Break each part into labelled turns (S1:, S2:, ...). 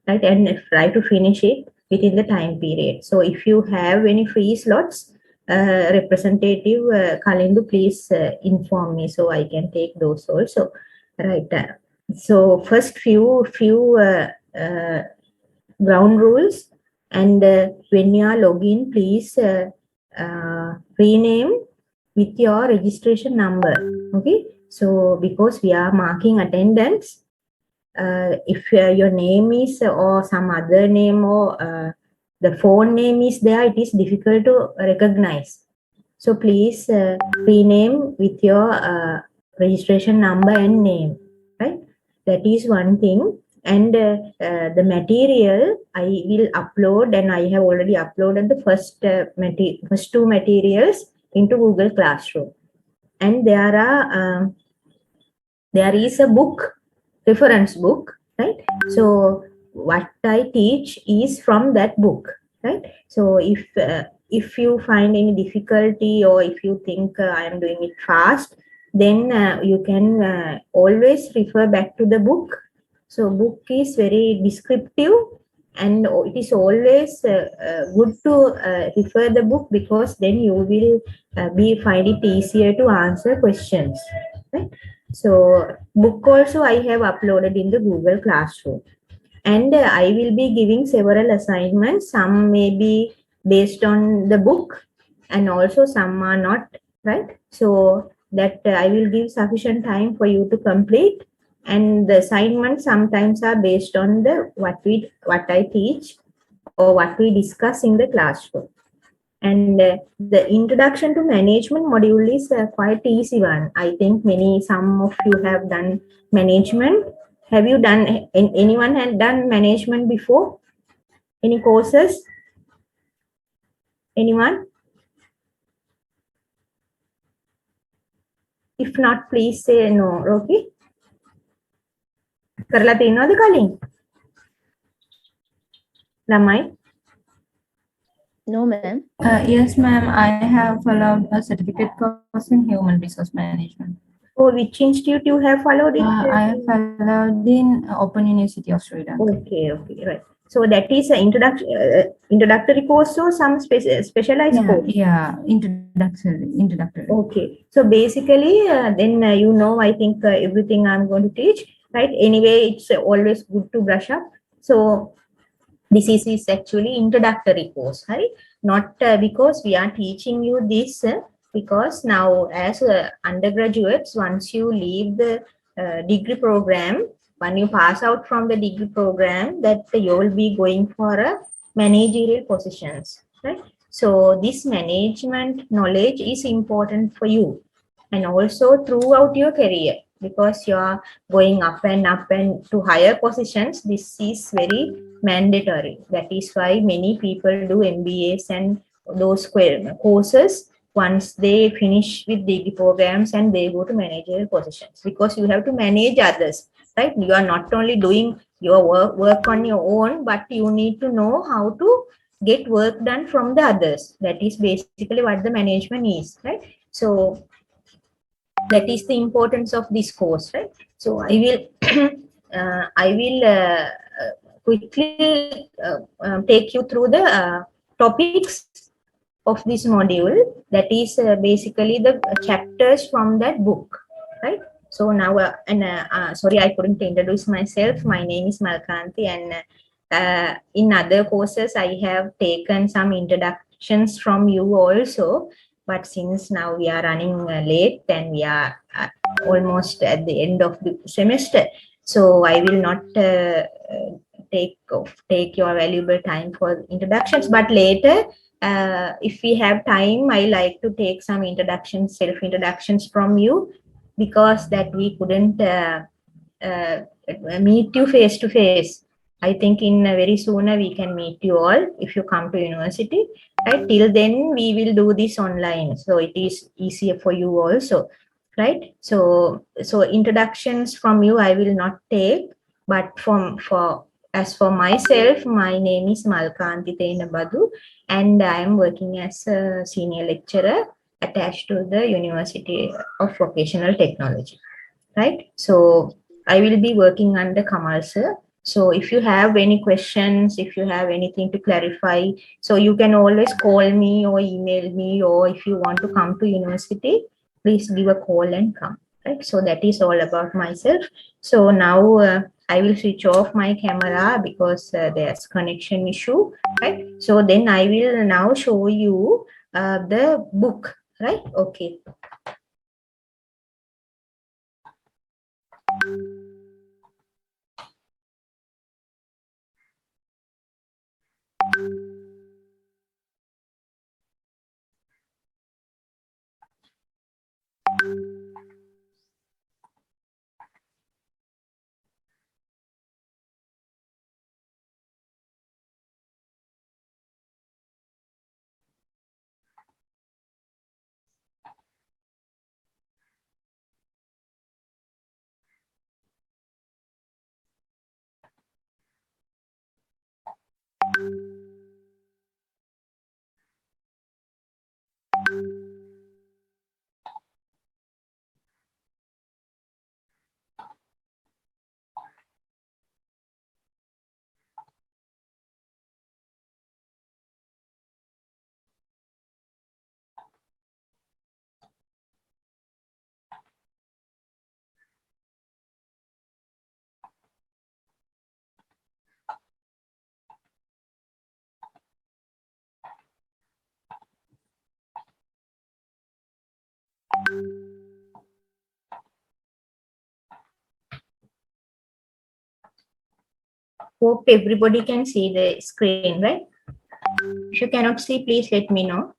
S1: right? And try to finish it within the time period. So if you have any free slots, representative Kalindu, please inform me so I can take those also. Right. So first few ground rules, and when you are login, please rename with your registration number. Okay. So because we are marking attendance, if your name is or some other name or the phone name is there, it is difficult to recognize. So please rename with your registration number and name, right? That is one thing. And the material I will upload, and I have already uploaded the first two materials into Google Classroom. And there is a book, reference book, right? So what I teach is from that book, right? So if you find any difficulty, or if you think I am doing it fast, then you can always refer back to the book. So book is very descriptive, and it is always good to refer the book, because then you will be find it easier to answer questions, right? So book also I have uploaded in the Google Classroom. And I will be giving several assignments. Some may be based on the book, and also some are not, right? So that I will give sufficient time for you to complete. And the assignments sometimes are based on the what I teach or what we discuss in the classroom. And the introduction to management module is quite easy one. I think some of you have done management. Have you done, anyone had done management before? Any courses? Anyone? If not, please say no. Okay. කරලා තියෙනවද කලින්? ළමයි?
S2: No, ma'am.
S3: Yes, ma'am. I have followed a certificate course in human resource management.
S1: Oh, which institute you have followed it?
S3: I have followed in Open University of Sri Lanka.
S1: Okay, right. So that is an introductory course or some specialized course?
S3: Yeah, introductory.
S1: Okay. So basically, then I think everything I'm going to teach, right? Anyway, it's always good to brush up. So this is actually introductory course, right? Not because we are teaching you this, because now as undergraduates, once you leave the degree program, when you pass out from the degree program, that you will be going for a managerial positions, right? So this management knowledge is important for you, and also throughout your career, because you are going up and to higher positions. This is very mandatory. That is why many people do MBAs and those courses once they finish with degree programs, and they go to managerial positions, because you have to manage others, right? You are not only doing your work on your own, but you need to know how to get work done from the others. That is basically what the management is, right? So that is the importance of this course, right? So I will quickly take you through the topics of this module. That is basically the chapters from that book, right? So now, sorry, I couldn't introduce myself. My name is Malkanthi, and in other courses, I have taken some introductions from you also. But since now we are running late, and we are almost at the end of the semester, so I will not take your valuable time for introductions. But later, if we have time, I like to take some self introductions from you, because that we couldn't meet you face to face. I think in very soon we can meet you all if you come to university. Right? Till then, we will do this online, so it is easier for you also, right? So introductions from you I will not take, but as for myself, my name is Malkanthi Teinabadu, and I am working as a senior lecturer attached to the University of Vocational Technology, right? So I will be working under Kamal sir, So if you have any questions, if you have anything to clarify, so you can always call me or email me, or if you want to come to university, please give a call and come. Right. So that is all about myself. So now I will switch off my camera because there's connection issue. Right. So then I will now show you the book. Right. Okay. Hope everybody can see the screen, right? If you cannot see, please let me know.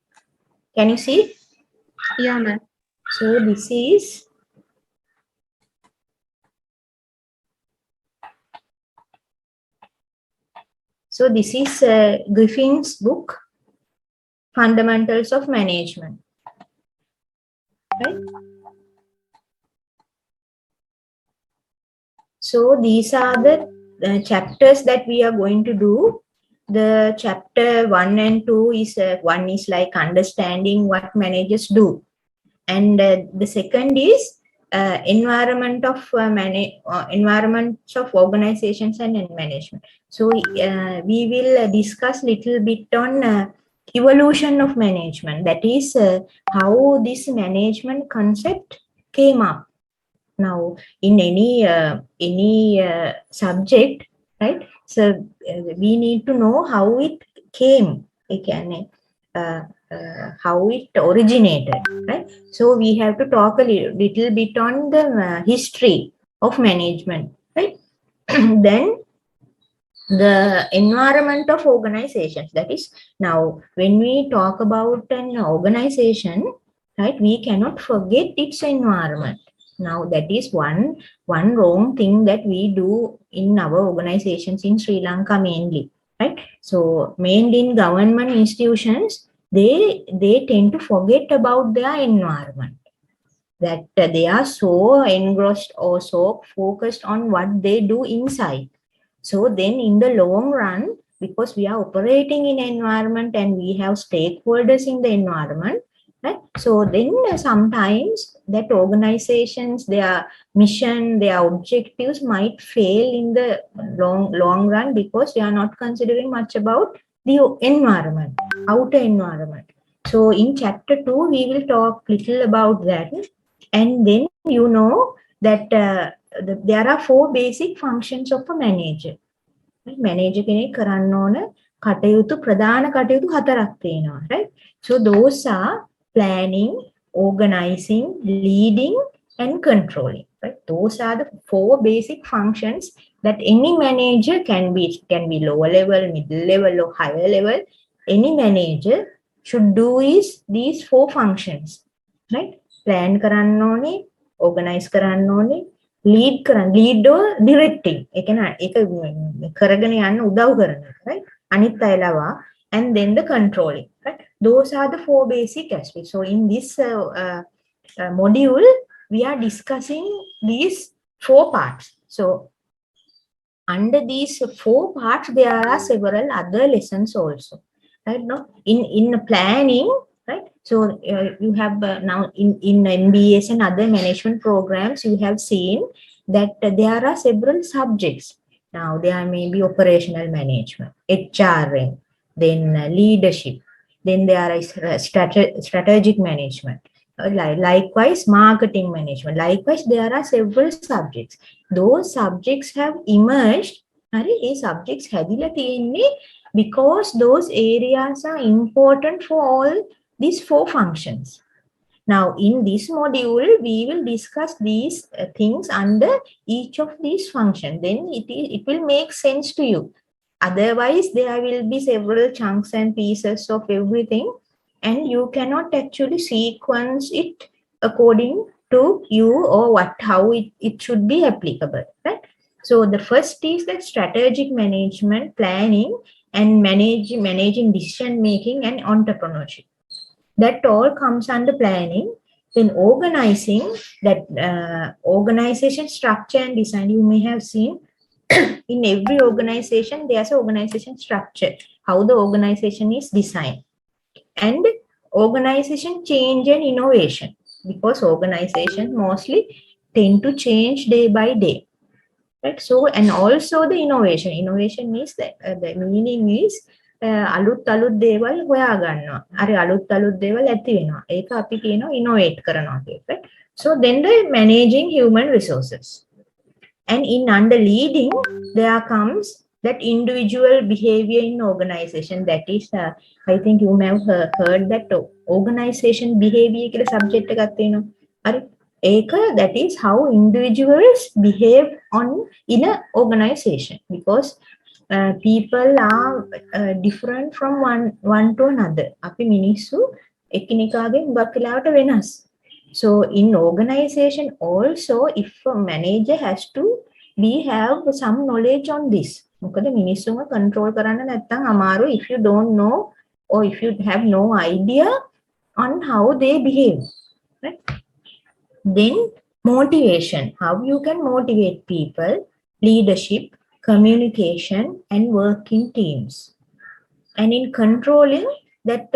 S1: Can you see?
S2: Yeah, ma'am.
S1: So this is Griffin's book, Fundamentals of Management. Right? So these are the chapters that we are going to do. The chapter 1 and 2 is one is like understanding what managers do, and the second is environments of organizations and management. So we will discuss little bit on evolution of management. That is how this management concept came up. Now, in any subject, right? So we need to know how it came. How it originated, right? So we have to talk a little bit on the history of management, right? Then the environment of organizations. That is, now when we talk about an organization, right, we cannot forget its environment. Now that is one wrong thing that we do in our organizations in Sri Lanka mainly, right? So mainly in government institutions, they tend to forget about their environment, that they are so engrossed or so focused on what they do inside. So then in the long run, because we are operating in an environment and we have stakeholders in the environment, right? So then sometimes that organizations, their mission, their objectives might fail in the long run because we are not considering much about the environment, outer environment. So in chapter 2, we will talk little about that. And then you know that there are 4 basic functions of a manager. Manager කෙනෙක් කරන්න ඕන කටයුතු ප්‍රධාන කටයුතු 4ක් තියෙනවා, right? So those are planning, organizing, leading and controlling, right? Those are the 4 basic functions that any manager can be lower level, middle level or higher level. Any manager should do is these 4 functions, right? Plan කරන්න ඕනේ, organize කරන්න ඕනේ, lead or directing. ඒක කරගෙන යන්න උදව් කරන එක, right? අනිත් අය ලවා, and then the controlling, right? Those are the 4 basic aspects. So in this module, we are discussing these 4 parts. So under these 4 parts, there are several other lessons also, right? Now in planning, right? So you have now in MBS and other management programs, you have seen that there are several subjects, Now there may be operational management, HRM, then leadership, then there is strategic management. Likewise, marketing management. Likewise, there are several subjects. Those subjects have emerged. A subjects හැදිලා තියෙන්නේ because those areas are important for all these 4 functions. Now, in this module, we will discuss these things under each of these functions. Then it will make sense to you. Otherwise, there will be several chunks and pieces of everything, and you cannot actually sequence it according to you or how it should be applicable, right? So the first is the strategic management, planning, and managing decision making and entrepreneurship. That all comes under planning. Then organizing, that organization structure and design. You may have seen in every organization there's an organization structure, how the organization is designed, and organization change and innovation, because organizations mostly tend to change day by day, right? So, and also the innovation is that the meaning is අලුත් දේවල් හොයා ගන්නවා. අර අලුත් දේවල් ඇති වෙනවා. ඒක අපි කියනවා innovate කරනවා කියලා. So then the managing human resources. And in under leading, there comes that individual behavior in organization. That is, I think you may have heard that organization behavior කියලා subject එකක් තියෙනවා. හරි. ඒක that is how individuals behave in an organization, because people are different from one to another. අපි මිනිස්සු එකිනෙකාගෙන් හුඟක් වෙලාවට වෙනස්. So in organization also, if a manager has to have some knowledge on this. මොකද මිනිස්සුන්ව control කරන්න නැත්නම් අමාරු if you don't know or if you have no idea on how they behave, right? Then motivation, how you can motivate people, leadership, communication, and work in teams. And in controlling, that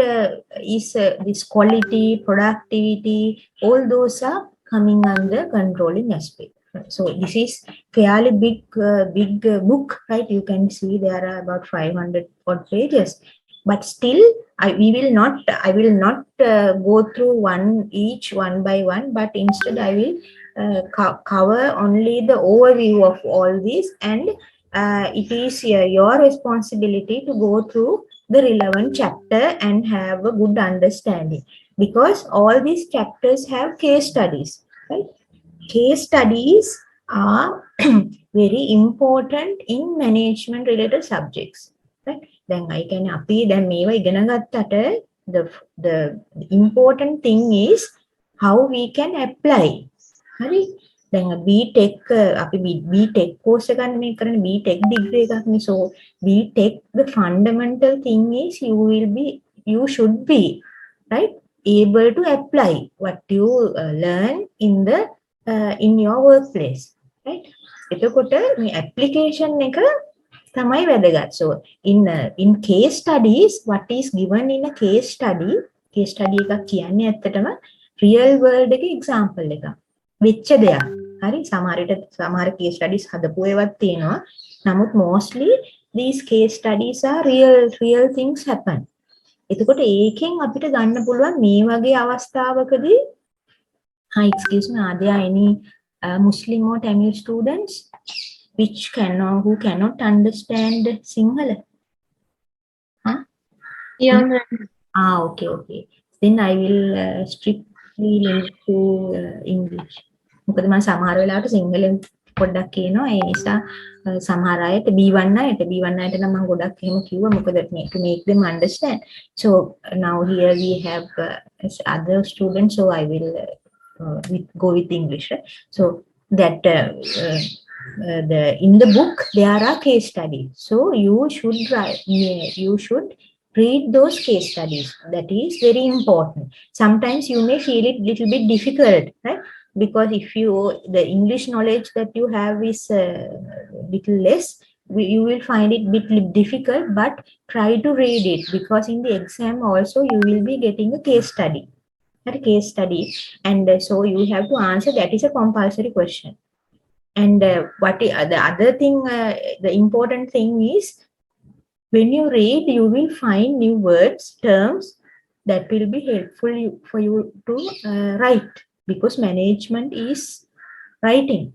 S1: is this quality, productivity, all those are coming under controlling aspect. So this is fairly big book, right? You can see there are about 500 odd pages, but still I will not go through one by one, but instead I will cover only the overview of all these, and it is your responsibility to go through the relevant chapter and have a good understanding, because all these chapters have case studies, right? Case studies are very important in management related subjects, right? Then I can අපි දැන් මේවා ඉගෙන ගත්තට the important thing is how we can apply. හරි. දැන් BTech අපි BTech course එක ගන්න මේ කරන්නේ BTech degree එකක් නේ. So BTech, the fundamental thing is you should be, right, able to apply what you learn in your workplace, right? එතකොට මේ application එක තමයි වැදගත්. So in case studies, what is given in a case study එකක් කියන්නේ ඇත්තටම real world එකේ example එකක්. වෙච්ච දෙයක්. හරි. සමහර case studies හදපු ඒවාත් තියෙනවා. නමුත් mostly these case studies are real things happen. එතකොට ඒකෙන් අපිට ගන්න පුළුවන් මේ වගේ අවස්ථාවකදී excuse me, are there any Muslim or Tamil students who cannot understand Sinhala? Huh?
S2: Yeah, ma'am.
S1: Okay. Then I will strictly link to English. මොකද මම සමහර වෙලාවට සිංහලෙන් පොඩ්ඩක් කියනවා. ඒ නිසා සමහර අයට B1 අයට නම් මම ගොඩක් එහෙම කිව්වා. මොකද to make them understand. So now here we have other students, so I will go with English, right? So that in the book there are case studies, so you should read those case studies. That is very important. Sometimes you may feel it little bit difficult, right? Because if the English knowledge that you have is little less, you will find it bit difficult, but try to read it, because in the exam also you will be getting a case study, and so you have to answer. That is a compulsory question. And the other thing, the important thing is, when you read, you will find new words, terms that will be helpful for you to write, because management is writing.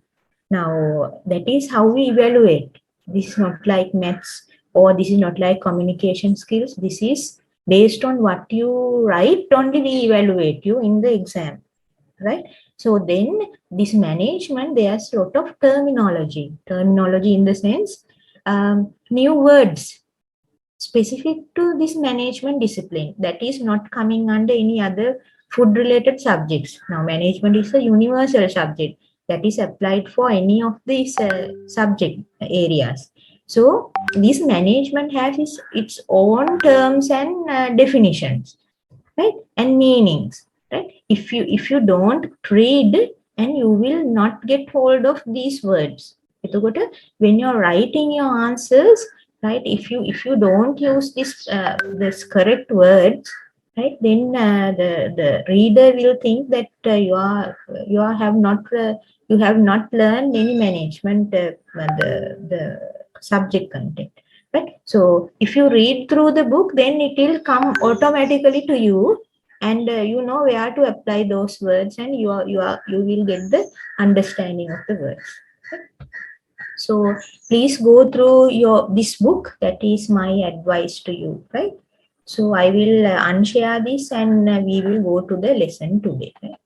S1: Now, that is how we evaluate. This is not like maths, or this is not like communication skills. This is based on what you write, only we evaluate you in the exam, right? So then this management, there's a lot of terminology in the sense, new words specific to this management discipline that is not coming under any other food related subjects. Now, management is a universal subject that is applied for any of these subject areas. So this management has its own terms and definitions, right, and meanings, right? If you don't read, and you will not get hold of these words. එතකොට when you're writing your answers, right, if you don't use this correct words, right, then the reader will think that you have not learned any management, the subject content, right? So if you read through the book, then it will come automatically to you, and you know where to apply those words, and you will get the understanding of the words. So please go through this book. That is my advice to you, right? So I will unshare this, and we will go to the lesson today, right?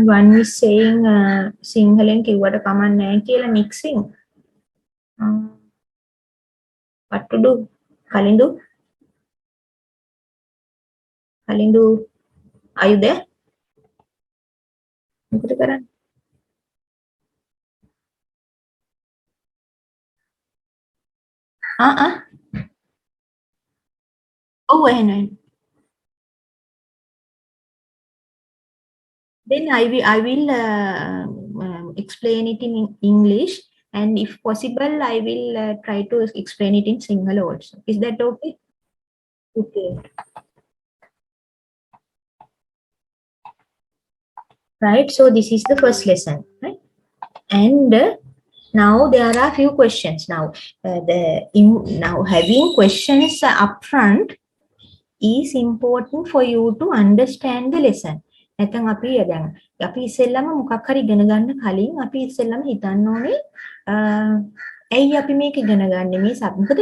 S1: One is saying සිංහලෙන් කිව්වට කමක් නැහැ කියලා mixing. What to do? Kalindu, are you there? මොකද කරන්නේ? ඔව් එහෙනම්. Then I will explain it in English, and if possible, I will try to explain it in Sinhala also. Is that okay? Okay. Right. So this is the first lesson, right? And now there are few questions. Now now having questions up front is important for you to understand the lesson. නැත්නම් අපි ඉස්සෙල්ලම මොකක් හරි ඉගෙන ගන්න කලින් අපි ඉස්සෙල්ලම හිතන්න ඕනේ ඇයි අපි මේක ඉගෙන ගන්නේ මේ මොකද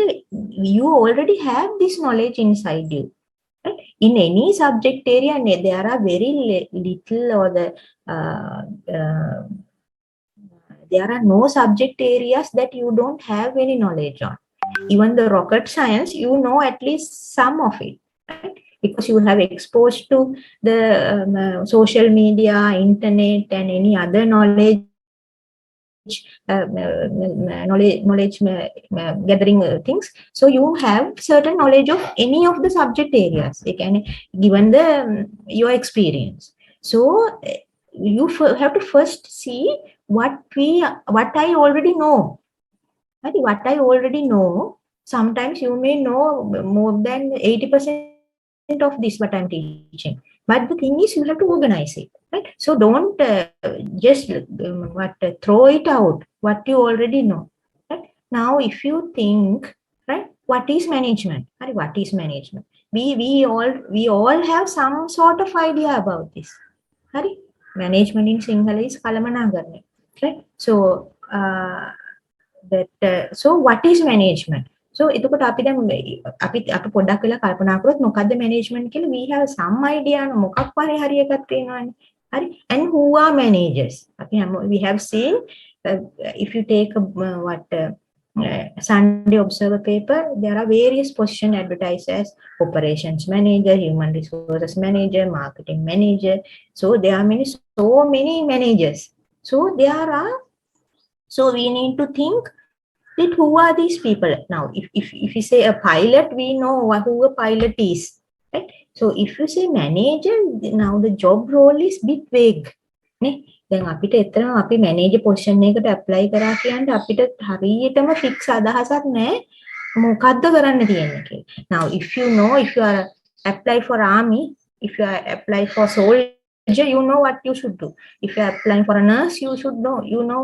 S1: you already have this knowledge inside you, right? In any subject area, there are very little, or there are no subject areas that you don't have any knowledge on. Even the rocket science, you know at least some of it, right? Because you have exposed to the social media, internet, and any other knowledge gathering things. So you have certain knowledge of any of the subject areas, given your experience. So you have to first see what I already know. What I already know, sometimes you may know more than 80% of this what I'm teaching, but the thing is you have to organize it, right? So don't just throw it out what you already know, right? Now if you think, right, what is management? What is management? We all have some sort of idea about this. Management in Sinhala is කළමනාකරණය, right? So so what is management? So එතකොට අපි දැන් අපි පොඩ්ඩක් වෙලා කල්පනා කරොත් මොකද්ද management කියලා, we have some idea මොකක් වගේ හරි එකක් තියෙනවානේ. හරි? And who are managers? We have seen, if you take Sunday Observer paper, there are various positions advertised as operations manager, human resources manager, marketing manager. So there are so many managers. So so we need to think that who are these people. Now if we say a pilot, we know who a pilot is, right? So if you say manager, now the job role is bit vague. නේ දැන් අපිට එතන අපි manager position එකට apply කරා කියන්න අපිට හරියටම fix අදහසක් නැහැ මොකද්ද කරන්න තියෙන්නේ කියලා. Now if you know, if you are apply for army, if you are apply for soldier, you know what you should do. If you are applying for a nurse, you know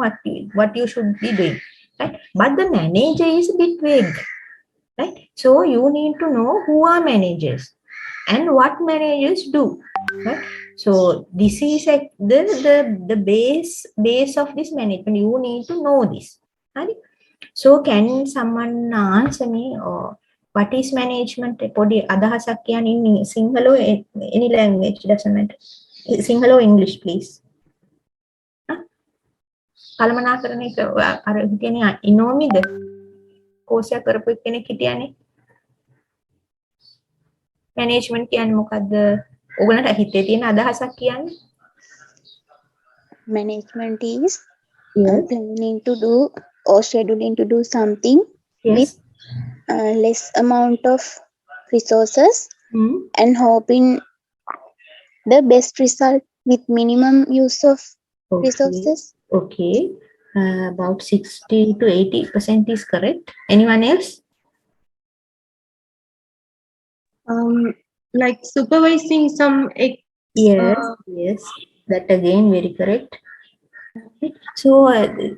S1: what you should be doing, right? But the manager is a bit vague, right? So you need to know who are managers and what managers do, right? So this is the base of this management. You need to know this, right? So can someone answer me, or what is management? පොඩි අදහසක් කියන්නේ in Sinhala or any language, doesn't matter. Sinhala or English, please. කළමනාකරණය අර හිතන්නේ ඉනෝමිද course එක කරපු කෙනෙක් හිටියානේ. management කියන්නේ මොකද්ද? ඔයගලන්ට හිතේ තියෙන අදහසක් කියන්නේ?
S4: Management is planning to do or scheduling to do something with less amount of resources and hoping the best result with minimum use of resources.
S1: Okay. About 60 to 80% is correct. Anyone else?
S2: Like supervising some
S1: Yes, that again very correct. So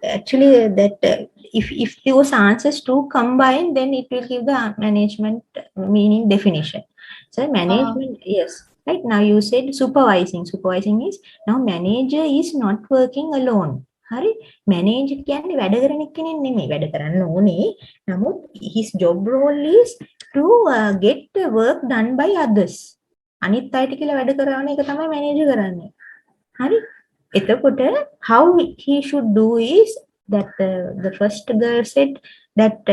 S1: actually that if those answers two combine, then it will give the management meaning definition. So management, yes, right. Now you said supervising is now manager is not working alone. හරි manager කියන්නේ වැඩ කරන කෙනෙක් නෙමෙයි වැඩ කරන්න ඕනේ. නමුත් his job role is to get the work done by others. අනිත් අයට කියලා වැඩ කරන එක තමයි manager කරන්නේ. හරි එතකොට how he should do is that the first girl said that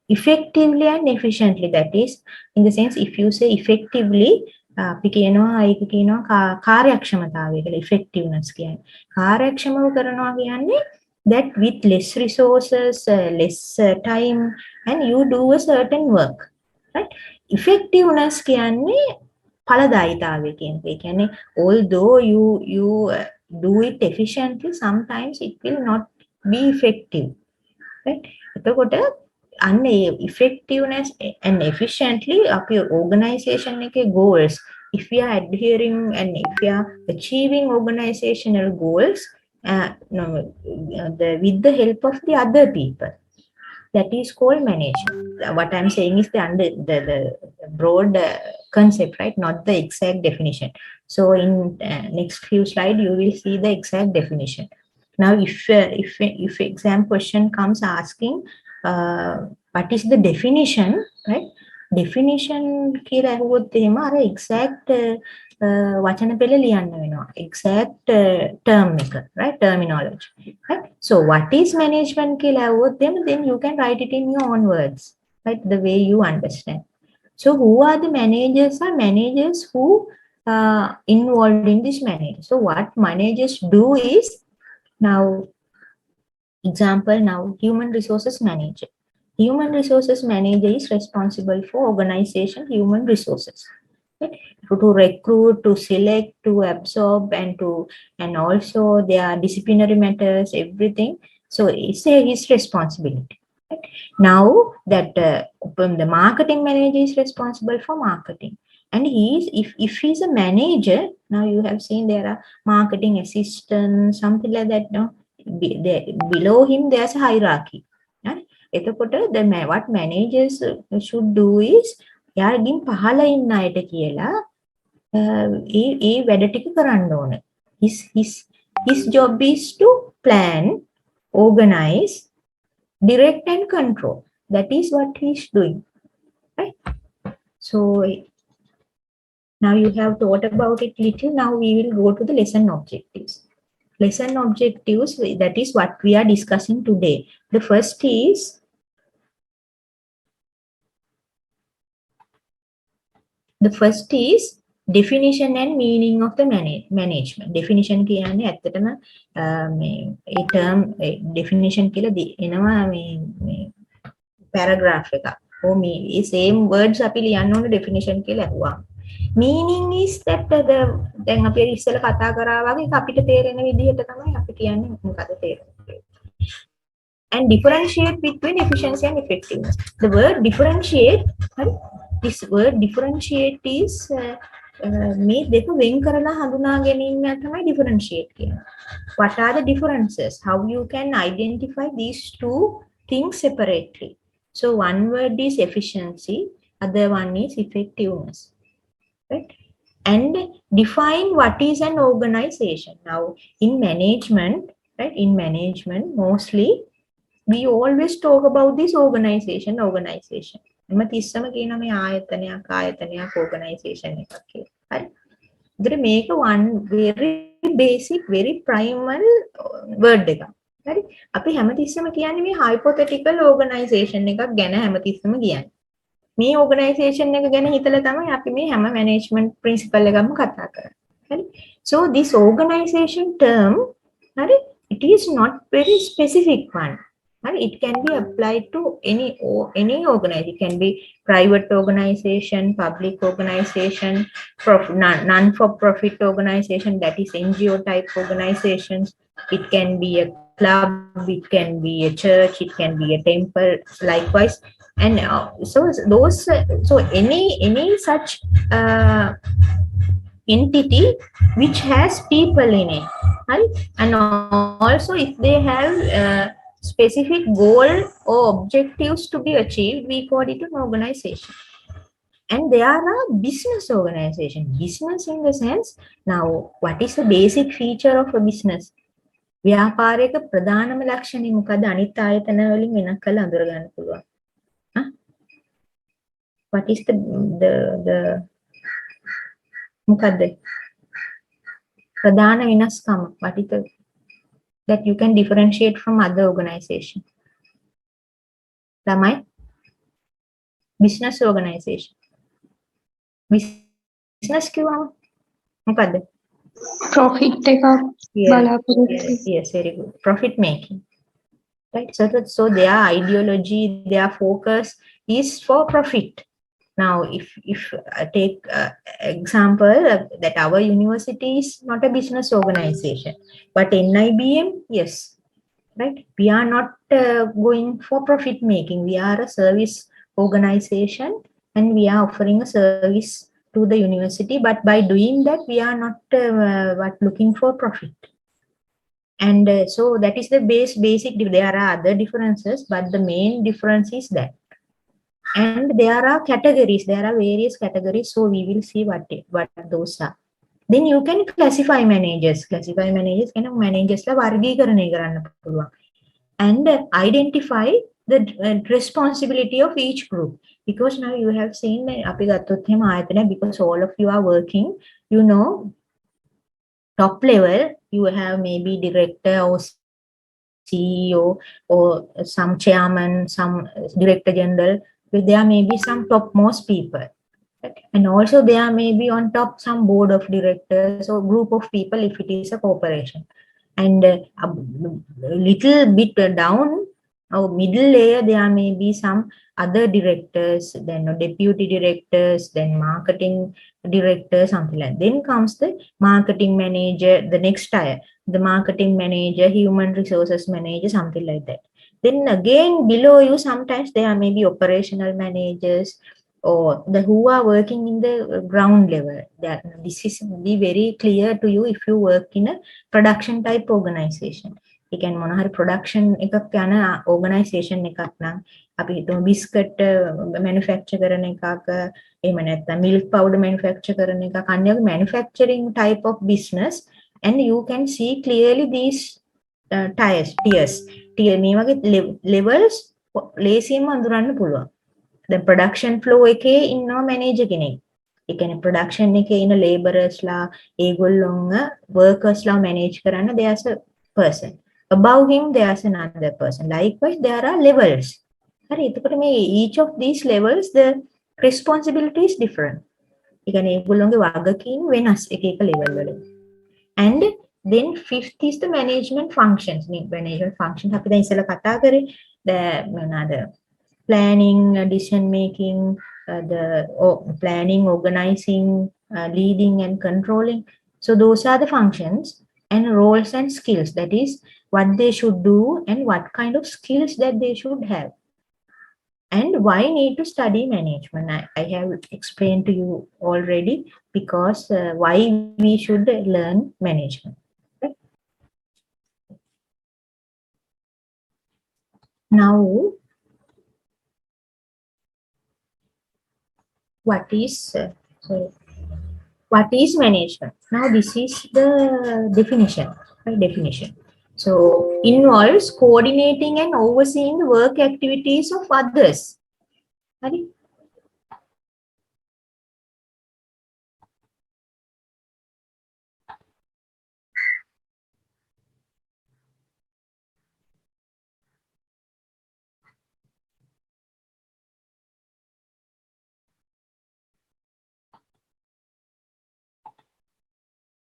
S1: effectively and efficiently, that is in the sense if you say effectively අපි කියනවා ඒක කියනවා කාර්යක්ෂමතාවය කියලා. effectiveness කියන්නේ කාර්යක්ෂමව කරනවා කියන්නේ that with less resources, less time, and you do a certain work, right? effectiveness කියන්නේ ඵලදායීතාවය කියන එක. ඒ කියන්නේ although you do it efficiently, sometimes it will not be effective, right? එතකොට අන්න effectiveness and efficiently අපේ organization එකේ goals, if we are adhering and if we are achieving organizational goals with the help of the other people, that is called management. What I'm saying is the broad concept, right? Not the exact definition. So in next few slides you will see the exact definition. Now if exam question comes asking what is the definition, right? Definition කියලා අහුවොත් එහෙම අර exact වචන පෙළ ලියන්න වෙනවා. exact term එක, right? terminology, right? So what is management කියලා අහුවොත් එහෙම then you can write it in your own words, right? The way you understand. So who are the managers? Are managers who involved in this manager. So what managers do is, now example, now human resources manager. Human resources manager is responsible for organization human resources, right? To recruit, to select, to absorb, and also their disciplinary matters, everything. So it's his responsibility, right? Now that the marketing manager is responsible for marketing, and if he's a manager, now you have seen there are marketing assistants, something like that. No, below him there's a hierarchy, right? එතකොට what managers should do is යාගින් පහළ ඉන්න අයට කියලා ඒ වැඩ ටික කරන්න ඕන. His job is to plan, organize, direct and control. That is what he's doing, right? So now you have thought about it little. Now we will go to the lesson objectives. Lesson objectives, that is what we are discussing today. The first is definition and meaning of the management. Definition කියන්නේ ඇත්තටම මේ ඒ term definition කියලා එනවා මේ paragraph එකක්. ඕ මේ same words අපි ලියන්න ඕන definition කියලා අහුවා. meaning is that දැන් අපි ඉස්සෙල්ලා කතා කරා වගේ අපිට තේරෙන විදිහට තමයි අපි කියන්නේ මොකද තේරෙන්නේ. And differentiate between efficiency and effectiveness. The word differentiate, this word differentiate is මේ දෙක වෙන් කරලා හඳුනා ගැනීම තමයි differentiate කියන්නේ. What are the differences? How you can identify these two things separately? So one word is efficiency, other one is effectiveness, right? And define what is an organization. Now in management, right? In management, mostly we always talk about this organization. එම තිස්සම කියන මේ ආයතනයක් organization එකක් කියලා. හරි. ඒතර මේක one very basic, very primal word එකක්. හරි. අපි හැමතිස්සම කියන්නේ මේ hypothetical organization එකක් ගැන හැමතිස්සම කියන්නේ. මේ organization එක ගැන හිතලා තමයි අපි මේ හැම management principle එකක්ම කතා කරන්නේ. හරි. So this organization term, හරි, it is not very specific one. It can be applied to any organization. It can be private organization, public organization, non-for-profit organization, that is NGO type organizations. It can be a club, it can be a church, it can be a temple, likewise. And so any such entity which has people in it, right? And also if they have specific goal or objectives to be achieved, we call it an organization. And there are business organization. Business in the sense, now what is the basic feature of a business? ව්‍යාපාරයක ප්‍රධානම ලක්ෂණය මොකද? අනිත් ආයතන වලින් වෙනස් කරලා අඳුර ගන්න පුළුවන්. What is the මොකද්ද? ප්‍රධාන වෙනස්කම. What is the that you can differentiate from other organization? Tamai? Business organization. Business කිව්වම මොකද්ද?
S2: Profit එකක් බලාපොරොත්තු.
S1: Yes, very good. Profit making. Right. So their ideology, their focus is for profit. Now, if I take example that our university is not a business organization, but NIBM, yes, right? We are not going for profit making. We are a service organization and we are offering a service to the university. But by doing that, we are not looking for profit. And so that is the basic. There are other differences, but the main difference is that. And there are categories. There are various categories. So we will see what those are. Then you can classify managers. Classify managers can managers la වර්ගීකරණය කරන්න පුළුවන්. And identify the responsibility of each group. Because now you have seen අපි ගත්තොත් එහෙම ආයතන, because all of you are working, you know, top level, you have maybe director or CEO or some chairman, some director general. There may be some topmost people, and also there may be on top some board of directors or group of people if it is a corporation. And a little bit down or middle layer, there may be some other directors, then deputy directors, then marketing director, something like that. Then comes the marketing manager, the next tier, the marketing manager, human resources manager, something like that. Then again below you, sometimes there may be operational managers or the who are working in the ground level. That this is be very clear to you if you work in a production type organization. You can මොන හරි production එකක් යන organization එකක් නම් අපි හිතමු biscuit manufacture කරන එකක්, එහෙම නැත්නම් milk powder manufacture කරන එකක්, අන්‍ය manufacturing type of business, and you can see clearly these tiers. මේ වගේ levels ලේසියෙන්ම අඳුරන්න පුළුවන්. The production flow එකේ ඉන්නවා manager කෙනෙක්. ඒ කියන්නේ production එකේ ඉන්න laborers ලා, ඒගොල්ලොන්ව workers ලා manage කරන්න there's a person. Above him there's another person. Likewise there are levels. හරි. එතකොට මේ each of these levels the responsibility is different. ඒ කියන්නේ ඒගොල්ලොන්ගේ වගකීම් වෙනස් එක එක level වල. And then fifth is the management functions. Management functions අපි දැන් ඉස්සෙල්ලා කතා කරේ the planning, decision making, planning, organizing, leading and controlling. So those are the functions and roles and skills. That is what they should do and what kind of skills that they should have. And why need to study management? I have explained to you already, because why we should learn management. Okay. Now, what is management? Now this is the definition. Right? Definition. So involves coordinating and overseeing the work activities of others. Right?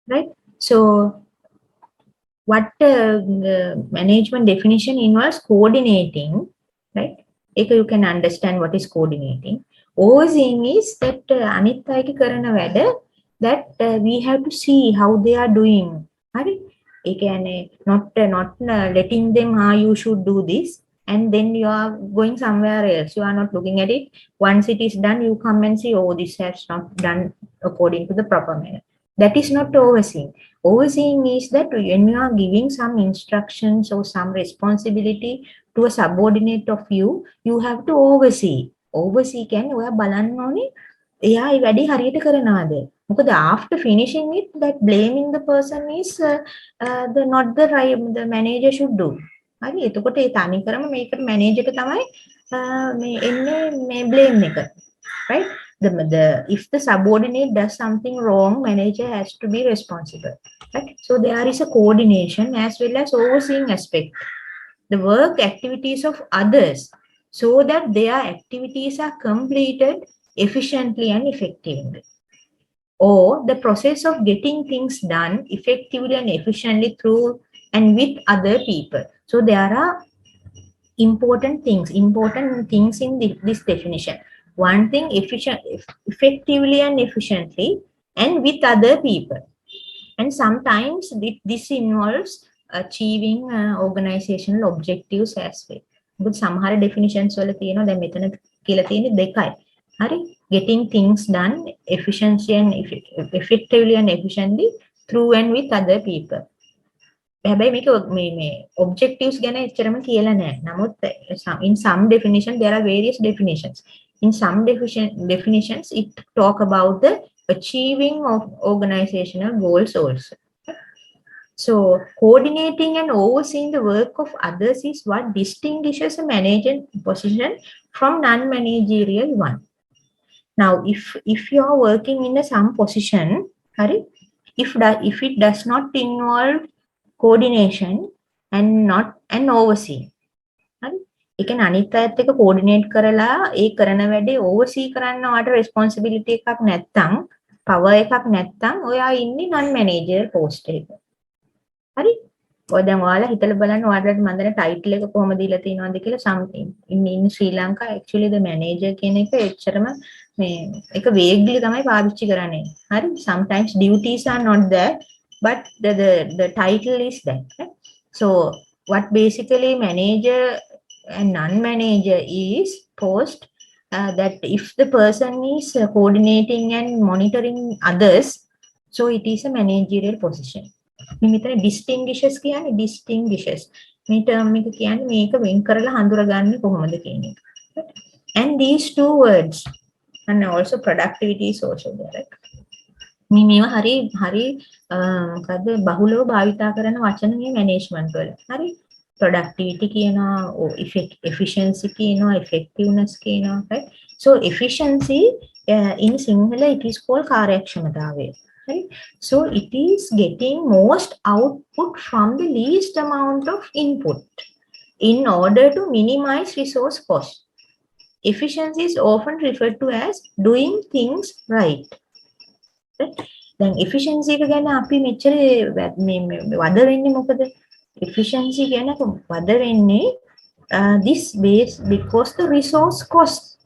S1: Right? So what management definition involves coordinating, right? You can understand what is coordinating. Overseeing is that අනිත් අයගේ කරන වැඩ that we have to see how they are doing. හරි? ඒ කියන්නේ not letting them you should do this and then you are going somewhere else. You are not looking at it. Once it is done, you come and see, oh, this has not done according to the proper manner. That is not overseeing. Overseeing is that when you are giving some instructions or some responsibility to a subordinate of you, you have to oversee. Oversee කියන්නේ ඔයා බලන්න ඕනේ එයා ඒ වැඩේ හරියට කරනවාද? මොකද after finishing it, that blaming the person is not the right, the manager should do. හරි? එතකොට ඒ තනිකරම මේකට manager එක තමයි මේ එන්නේ මේ blame එක. Right? If the subordinate does something wrong, manager has to be responsible. Right? So there is a coordination as well as overseeing aspect. The work activities of others so that their activities are completed efficiently and effectively. Or the process of getting things done effectively and efficiently through and with other people. So there are important things in this definition. One thing, effectively and efficiently and with other people. And sometimes this involves achieving organizational objectives as well. But සමහර definitions වල තියෙනවා දැන් මෙතන කියලා තියෙන්නේ දෙකයි. හරි? Getting things done efficiently and effectively and efficiently through and with other people. හැබැයි මේක මේ objectives ගැන එච්චරම කියලා නැහැ. නමුත් in some definition there are various definitions. In some definitions it talk about the achieving of organizational goals also. So coordinating and overseeing the work of others is what distinguishes a manager position from non-managerial one. Now if you are working in some position, if it does not involve coordination and overseeing, ඒ කියන්නේ අනිත් අයත් එක්ක coordinate කරලා ඒ කරන වැඩේ oversee කරන්න වාට responsibility එකක් නැත්තම්, power එකක් නැත්තම් ඔයා ඉන්නේ non manager post එක. හරි? ඔය දැන් ඔයාලා හිතලා බලන්න ඔයාලට මම දැන් title එක කොහොමද දීලා තියෙනවද කියලා. something in Sri Lanka actually the manager කියන එක එච්චරම මේ එක vaguely තමයි පාවිච්චි කරන්නේ. හරි? Sometimes duties are not there but the title is there. Right? So what basically manager and non-manager is post that if the person is coordinating and monitoring others, so it is a managerial position. මේ මෙතන distinguishes කියන්නේ distinguishes. මේ term එක කියන්නේ මේක වෙන් කරලා හඳුරගන්නේ කොහොමද කියන එක. And these two words and also productivity is also there. Right? මේවා හරි මොකද්ද බහුලව භාවිතා කරන වචන මේ management වල. හරි? Productivity කියනවා, efficiency කියනවා, effectiveness කියනවා. Right? So efficiency in Sinhala it is called කාර්යක්ෂමතාවය. Right? So it is getting most output from the least amount of input in order to minimize resource cost. Efficiency is often referred to as doing things right. Right? Then efficiency එක ගැන අපි මෙච්චර වද වෙන්නේ මොකද? Efficiency ගැන වද වෙන්නේ this base because the resource cost.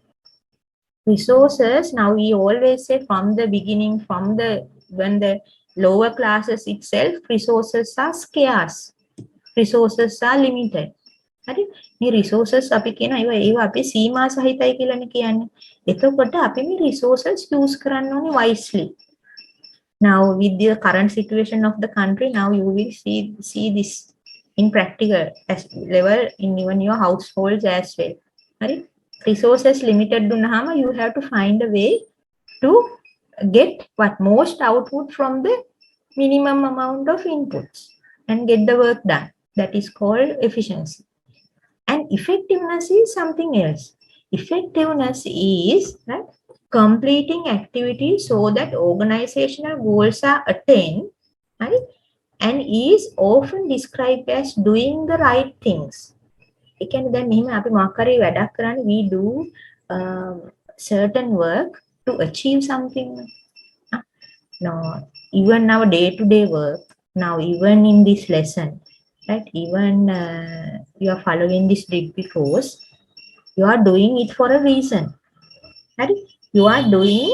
S1: resources, now we always say from the beginning, when the lower classes itself, resources are scarce, resources are limited. හරි, මේ resources අපි කියන ඒවා අපේ සීමා සහිතයි කියලානේ කියන්නේ. එතකොට අපි මේ resources use කරන්න ඕනේ wisely. Now with the current situation of the country, now you will see this in practical as level in even your households as well. Right? Resources limited dunahama, you have to find a way to get what most output from the minimum amount of inputs and get the work done. That is called efficiency. And effectiveness is something else. Effectiveness is, right, completing activities so that organizational goals are attained, right, and is often described as doing the right things. ඒ කියන්නේ දැන් මෙහිම අපි මොකක් හරි වැඩක් කරන්නේ, we do certain work to achieve something. No, even our day-to-day work, now even in this lesson, right, even you are following this Digby course, you are doing it for a reason. Right? You are doing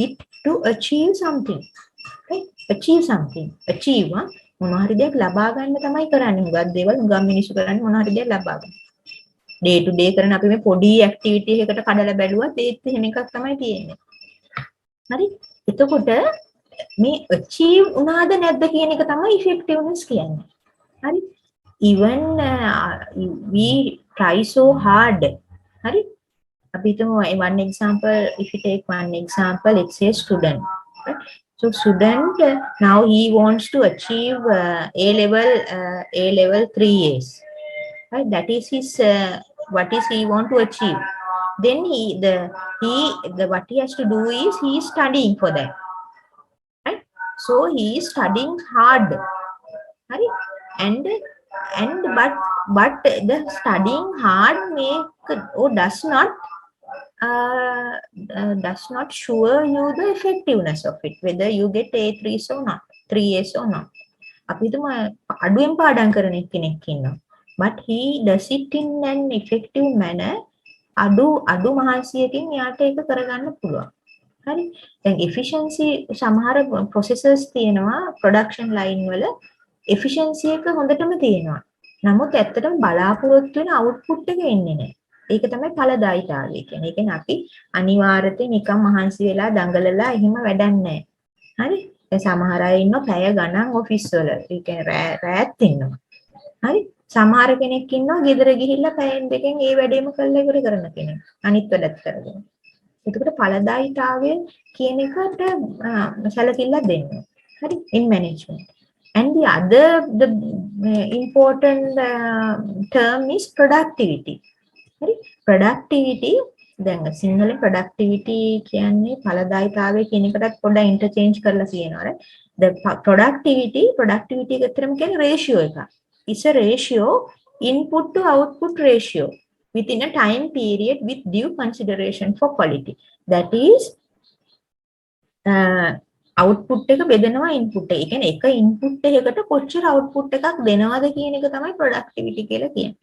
S1: it to achieve something. Right? Achieve something. Achieve. මොනවා හරි දෙයක් ලබා ගන්න තමයි කරන්නේ. මුගක් දේවල් මුගක් මිනිස්සු කරන්නේ මොනවා හරි දෙයක් ලබා ගන්න. Day to day කරන අපි මේ පොඩි activity එකකට කඩලා බැලුවත් ඒත් එහෙම එකක් තමයි තියෙන්නේ. හරි? එතකොට මේ achieve උනාද නැද්ද කියන එක තමයි effectiveness කියන්නේ. හරි? Even we try so hard. Hari? One example, if you take one example, let's say student. Right? So student, now he wants to achieve A-level 3 years. Right? That is his, what is he want to achieve. Then what he has to do is he is studying for that. Right? So he is studying hard. Right? But the studying hard does not sure you the effectiveness of it, whether you get A3s or not, 3As or not. අපි තුම අඩුවෙන් පාඩම් කරන කෙනෙක් ඉන්නවා, but he does it in an effective manner. අඩු මහන්සියකින් යාට ඒක කරගන්න පුළුවන්. හරි? දැන් efficiency සමහර processes තියෙනවා production line වල efficiency එක හොඳටම තියෙනවා. නමුත් ඇත්තටම බලාපොරොත්තු වෙන output එක එන්නේ නැහැ. ඒක තමයි ඵලදායීතාවය කියන්නේ. ඒ කියන්නේ අපි අනිවාර්යයෙන් නිකන් මහන්සි වෙලා දඟලලා එහෙම වැඩක් නැහැ. හරි? දැන් සමහර අය ඉන්නවා පැය ගණන් ඔෆිස් වල. ඒ කියන්නේ රැත් ඉන්නවා. හරි? සමහර කෙනෙක් ඉන්නවා ගෙදර ගිහිල්ලා පැයෙන් දෙකෙන් ඒ වැඩේම කරලා ඉවර කරන කෙනෙක්. අනිත් වැඩත් කරගෙන. එතකොට ඵලදායීතාවය කියන එකට සැලකිල්ලක් දෙන්න. හරි? In management. And the other important term is productivity. Right? Productivity, then single productivity කියන්නේ ඵලදායීතාවය කියන එකටත් පොඩ්ඩක් interchange කරලා කියනවා. Right? The productivity එක ඇත්තටම කියන්නේ ratio එකක්. It's a ratio, input to output ratio within a time period with due consideration for quality. That is output එක බෙදනවා input එක. ඒ කියන්නේ එක input එකකට කොච්චර output එකක් දෙනවද කියන එක තමයි productivity කියලා කියන්නේ.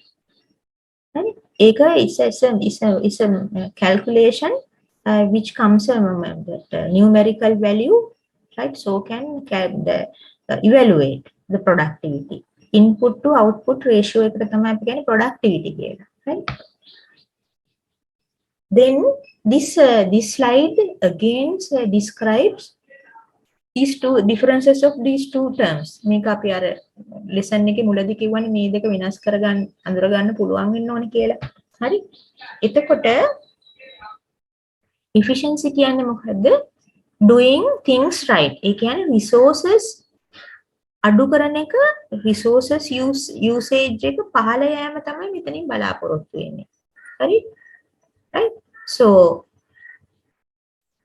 S1: හරි? ඒක is a calculation which comes that numerical value, right? So can evaluate the productivity. Input to output ratio එකට තමයි අපි කියන්නේ productivity කියලා. Right? Then this slide again describes these two differences of these two terms. මේක අපි අර lesson එකේ මුලදී කිව්වනේ මේ දෙක වෙනස් කරගන්න අඳුර ගන්න පුළුවන් වෙන්න ඕනේ කියලා. හරි? එතකොට efficiency කියන්නේ මොකද්ද? Doing things right. ඒ කියන්නේ resources අඩු කරන එක, resources usage එක පහළ යෑම තමයි මෙතනින් බලාපොරොත්තු වෙන්නේ. හරි? Right? So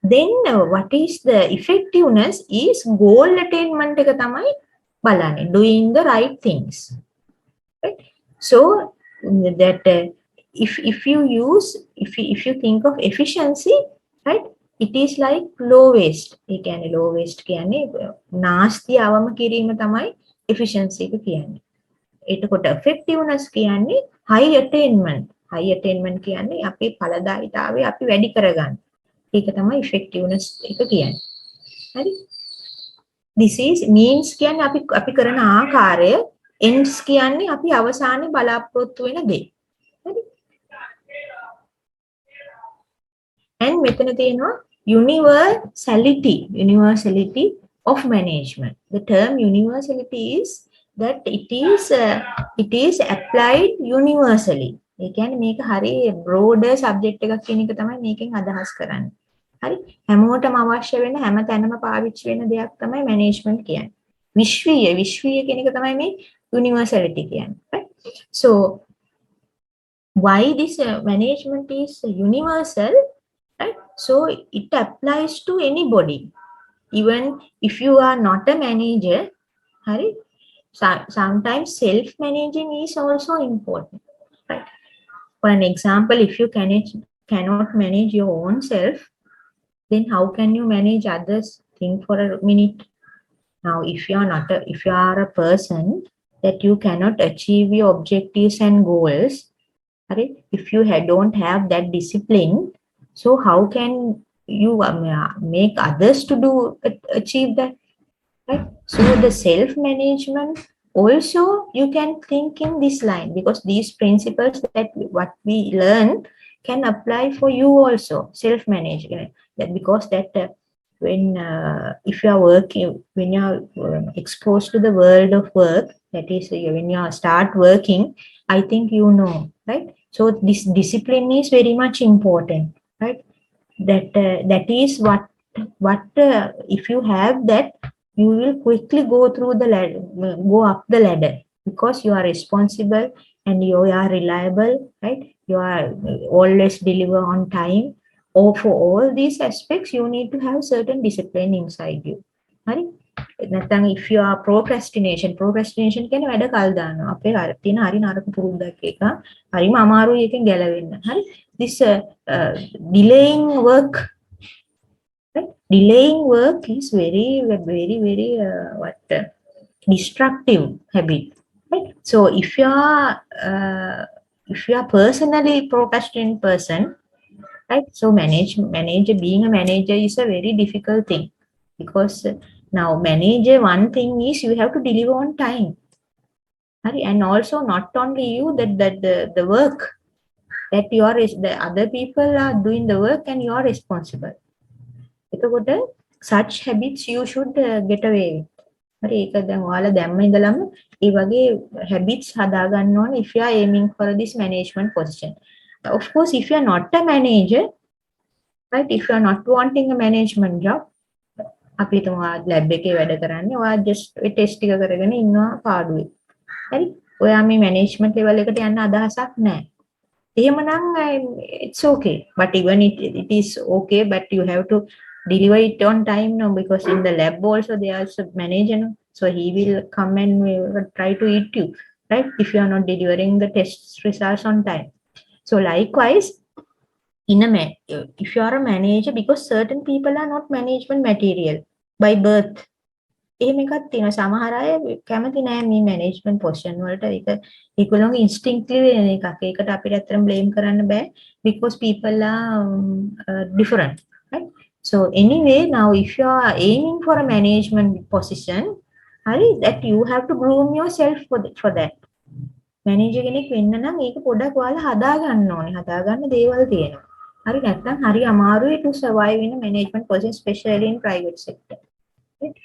S1: then what is the effectiveness is goal attainment එක තමයි බලන්නේ, doing the right things. Right? So that if you think of efficiency, right, it is like low waste. ඒ කියන්නේ low waste කියන්නේ නාස්ති අවම කිරීම තමයි efficiency එක කියන්නේ. එතකොට effectiveness කියන්නේ high attainment. High attainment කියන්නේ අපේ ඵලදායීතාවය අපි වැඩි කරගන්න. ඒක තමයි effectiveness එක කියන්නේ. හරි? This is means කියන්නේ අපි කරන ආකාරය, ends කියන්නේ අපි අවසානයේ බලාපොරොත්තු වෙන දේ. හරි? and මෙතන තියෙනවා universality of management. The term universality is that it is applied universally. ඒ කියන්නේ මේක හරි broader subject එකක් කියන එක තමයි මේකෙන් අදහස් කරන්නේ. හරි? හැමෝටම අවශ්‍ය වෙන හැම තැනම පාවිච්චි වෙන දෙයක් තමයි management කියන්නේ. විශ්වීය කියන එක තමයි මේ universality කියන්නේ. Right? So why this management is universal? Right? So it applies to anybody. Even if you are not a manager, right? Sometimes self-managing is also important. Right? For an example, if you cannot manage your own self, then how can you manage others? Think for a minute. Now, if you are a person that you cannot achieve your objectives and goals, right? If you don't have that discipline, so how can you make others to achieve that? Right? So the self-management also you can think in this line, because these principles that what we learn can apply for you also. Self-management, that because that when if you are working, when you are exposed to the world of work, that is when you start working, I think you know, right? So this discipline is very much important, right? That is what if you have that, you will quickly go through the ladder, go up the ladder, because you are responsible and you are reliable, right? You are always deliver on time. Or for all these aspects, you need to have certain discipline inside you. Right? නැත්නම් if you are procrastination කියන්නේ වැඩ කල් දානවා. අපේ තියෙන හරි නරක පුරුද්දක් එක. හරිම අමාරුයි එකෙන් ගැලවෙන්න. හරි? This delaying work, right? Delaying work is very destructive habit, right? So if you are personally procrastinating person, right? So being a manager is a very difficult thing, because now manager, one thing is you have to deliver on time, right? And also not only you, that the work that the other people are doing the work and you are responsible. එතකොට such habits you should get away with. හරි, ඒක දැන් ඔයාලා දැම්ම ඉඳලම ඒ වගේ habits හදා ගන්න ඕනේ if you are aiming for this management position. Of course, if you are not a manager, right, if you are not wanting a management job, අපි තුමා lab එකේ වැඩ කරන්නේ, ඔයා just ඒ test ටික කරගෙන ඉන්නවා පාඩුවේ. හරි, ඔයා මේ management level එකට යන්න අදහසක් නැහැ. එහෙමනම් it's okay, but even it is okay, but you have to deliver it on time now, because in the lab also there is a manager, so he will come and try to eat you, right, if you are not delivering the test results on time. So likewise, if you are a manager, because certain people are not management material by birth, එහෙම එකක් තියෙනවා. සමහර අය කැමති නෑ මේ management position වලට. ඒගොල්ලෝගේ instinctively වෙන එකක්. ඒකට අපිට ඇත්තටම blame කරන්න බෑ, because people are different, right? So anyway, now if you are aiming for a management position, that you have to groom yourself for that. Manager කෙනෙක් වෙන්න නම් ඒක පොඩක් ඔයාලා හදා ගන්න ඕනේ. හදා ගන්න දේවල් තියෙනවා. හරි, නැත්නම් හරි අමාරුයි to survive in a management position, especially in private sector.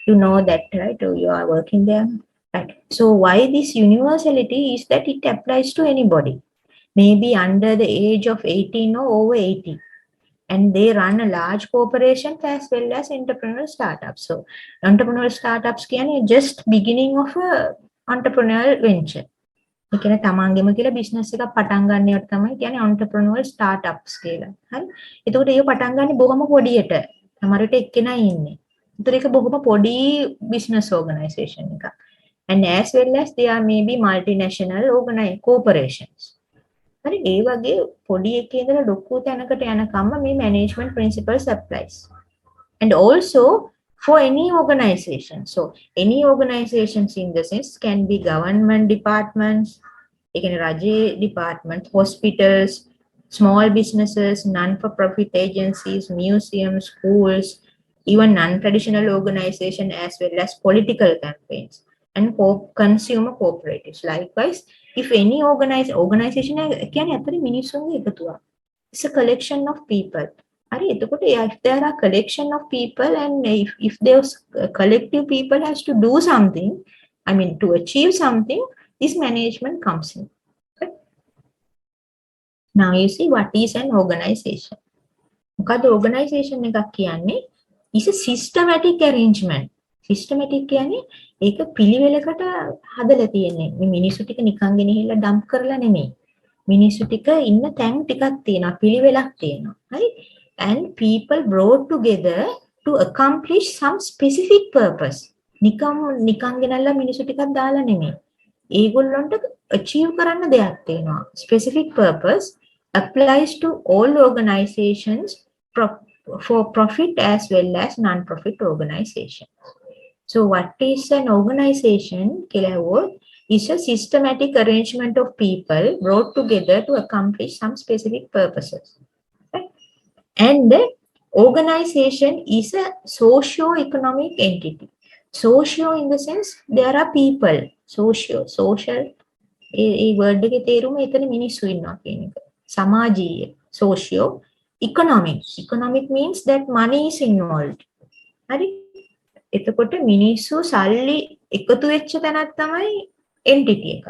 S1: You know that, right? You are working there, right? So why this universality is that it applies to anybody, maybe under the age of 18 or over 80, and they run a large corporation as well as entrepreneurial startups. So entrepreneurial startups කියන්නේ just beginning of a entrepreneurial venture. ඒ කියන්නේ තමන්ගෙම කියලා business එකක් පටන් ගන්නවට තමයි කියන්නේ entrepreneurial startups කියලා. හරි? එතකොට ඒක පටන් ගන්නේ බොහොම පොඩියට. සමහරවිට එක්කෙනයි ඉන්නේ. ඒතර ඒක බොහොම පොඩි business organization එකක්. And as well as they are maybe multinational corporations. හරි, ඒ වගේ පොඩි එකේ ඉඳලා ලොකු තැනකට යනකම්ම මේ management principles applies. And also for any organization. So any organizations in the sense can be government departments, it can rajye department, hospitals, small businesses, non-for-profit agencies, museums, schools, even non-traditional organizations, as well as political campaigns and consumer cooperatives. Likewise, if any organization කියන්නේ අතර මිනිස්සුන්ගේ එකතුවක්. It's a collection of people. If there are collection of people and if those collective people has to do something, I mean to achieve something, this management comes in. Okay? Now you see what is an organization. මොකද organization එකක් කියන්නේ is a systematic arrangement. Systematic කියන්නේ ඒක පිළිවෙලකට හදලා තියෙන්නේ. මේ මිනිස්සු ටික නිකන් ගෙනහිල්ලා ඩම්ප් කරලා නෙමෙයි. මිනිස්සු ටික ඉන්න තැන් ටිකක් තියෙනවා, පිළිවෙලක් තියෙනවා. හරි? And people brought together to accomplish some specific purpose. නිකන් ගෙනල්ලා මිනිස්සු ටිකක් දාලා නෙමෙයි. ඒගොල්ලන්ට achieve කරන්න දෙයක් තියෙනවා. Specific purpose applies to all organizations for profit as well as non-profit organizations. So what is an organization? Is a systematic arrangement of people brought together to accomplish some specific purposes. Right? And the organization is a socio-economic entity. Socio in the sense there are people. Social. A word එකේ තේරුම එතන මිනිස්සු ඉන්නවා කියන එක. සමාජීය, socio, economic. Economic means that money is involved. හරි? එතකොට මිනිස්සු සල්ලි එකතු වෙච්ච තැනක් තමයි entity එක.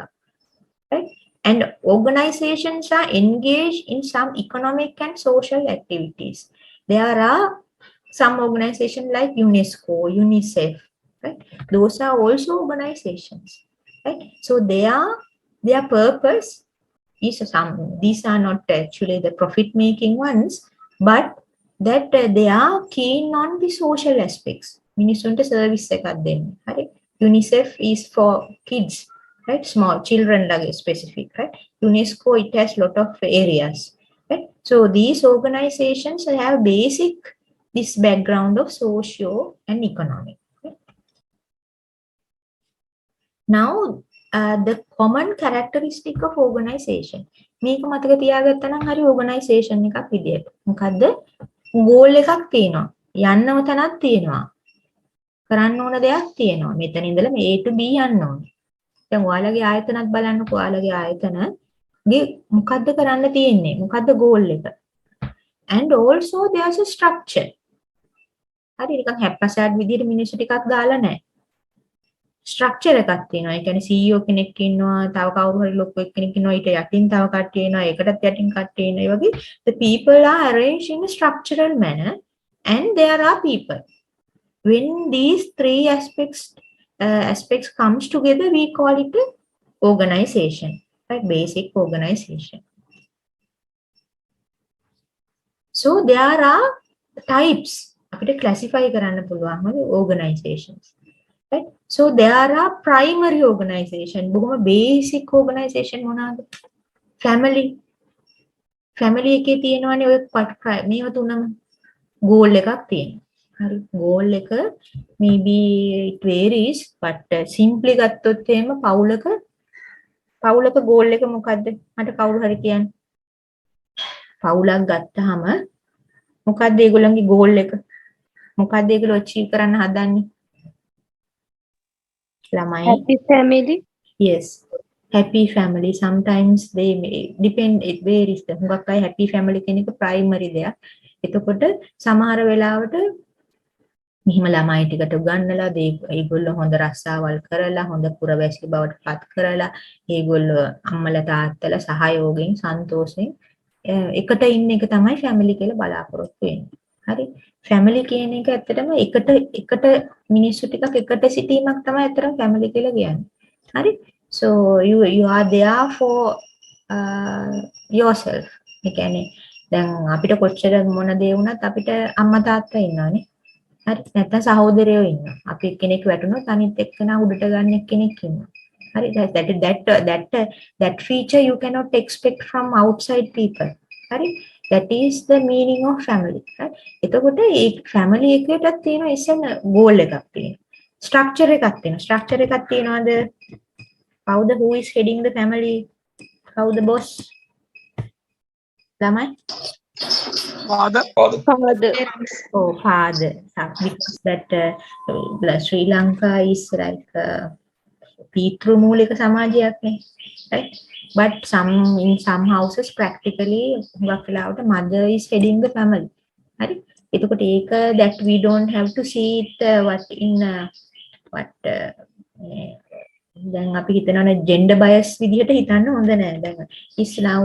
S1: Right? And organizations are engaged in some economic and social activities. There are some organizations like UNESCO, UNICEF. Right? Those are also organizations. Right? So their purpose is these are not actually the profit-making ones, but that they are keen on the social aspects. මිනිසුන්ට service එකක් දෙන්න. හරි? UNICEF is for kids, right? Small children like specific, right? UNESCO, it has lot of areas, right? So these organizations have this background of socio and economic. Right? Now the common characteristic of organization. මේක මතක තියාගත්තා නම් හරි organization එකක් විදියට. මොකද්ද? goal එකක් තියෙනවා. යන්නම තැනක් තියෙනවා. කරන්න ඕන දෙයක් තියෙනවා. මෙතන ඉඳලා මේ A to B යන්න ඕනේ. දැන් ඔයාලගේ ආයතනත් බලන්නකෝ. ඔයාලගේ ආයතනගේ මොකද්ද කරන්න තියෙන්නේ? මොකද්ද goal එක? And also there's a structure. හරි නිකන් haphazard විදියට මිනිස්සු ටිකක් දාලා නැහැ. ස්ට්‍රක්චර් එකක් තියෙනවා. ඒ කියන්නේ CEO කෙනෙක් ඉන්නවා, තව කවුරු හරි ලොකු කෙනෙක් ඉන්නවා, ඊට යටින් තව කට්ටිය ඉන්නවා, ඒකටත් යටින් කට්ටිය ඉන්නවා. ඒ වගේ the people are arranged in a structural manner and there are people. When these three aspects comes together, we call it an organization, right? Basic organization. So there are types. අපිට classify කරන්න පුළුවන් organizations. Right? So there are primary organization. බොහොම basic organization මොනවාද? Family එකේ තියෙනවානේ ඔය මේව තුනම goal එකක් තියෙනවා. හරි goal එක maybe it varies but simply ගත්තොත් එහෙම පවුලක goal එක මොකද්ද? මට කවුරු හරි කියන්න. පවුලක් ගත්තාම මොකද්ද ඒගොල්ලන්ගේ goal එක? මොකද්ද ඒගොල්ලෝ achieve කරන්න හදන්නේ?
S2: Happy family.
S1: Yes, happy family. Sometimes they depend, it varies. හුඟක් අය happy family කියන එක primary දෙයක්. එතකොට සමහර වෙලාවට මෙහිම ළමයි ටිකට උගන්වලා ඒගොල්ලෝ හොඳ රස්සාවල් කරලා හොඳ පුරවැසි බවට පත් කරලා ඒගොල්ලෝ අම්මලා තාත්තලා සහයෝගයෙන් සන්තෝෂයෙන් එකට ඉන්න එක තමයි family කියලා බලාපොරොත්තු වෙන්නේ. හරි? family කියන එක ඇත්තටම එකට මිනිස්සු ටිකක් එකට සිටීමක් තමයි ඇත්තටම family කියලා කියන්නේ. හරි? So you are there for yourself. ඒ කියන්නේ දැන් අපිට කොච්චර මොන දේ වුණත් අපිට අම්මා තාත්තා ඉන්නවනේ. හරි? නැත්නම් සහෝදරයෝ ඉන්නවා. අපි එක්කෙනෙක් වැටුණොත් අනිත් එක්කෙනා උඩට ගන්න එක්කෙනෙක් ඉන්නවා. හරි? That feature you cannot expect from outside people. හරි? That is the meaning of family. Right? එතකොට ඒ family එකකටත් තියෙන ඉස්සෙන් goal එකක් තියෙනවා. Structure එකක් තියෙනවා. Structure එකක් තියනවාද? How who is heading the family? How the boss? ළමයි?
S5: Father.
S2: Father.
S1: Oh, father. Because that Sri Lanka is like පීතෘමූලික සමාජයක් නේ, right? But in some houses practically හුඟක් වෙලාවට mother is heading the family. හරි? එතකොට ඒක that we don't have to see it දැන් අපි හිතනවානේ gender bias විදිහට හිතන්න හොඳ නෑ. දැන් is now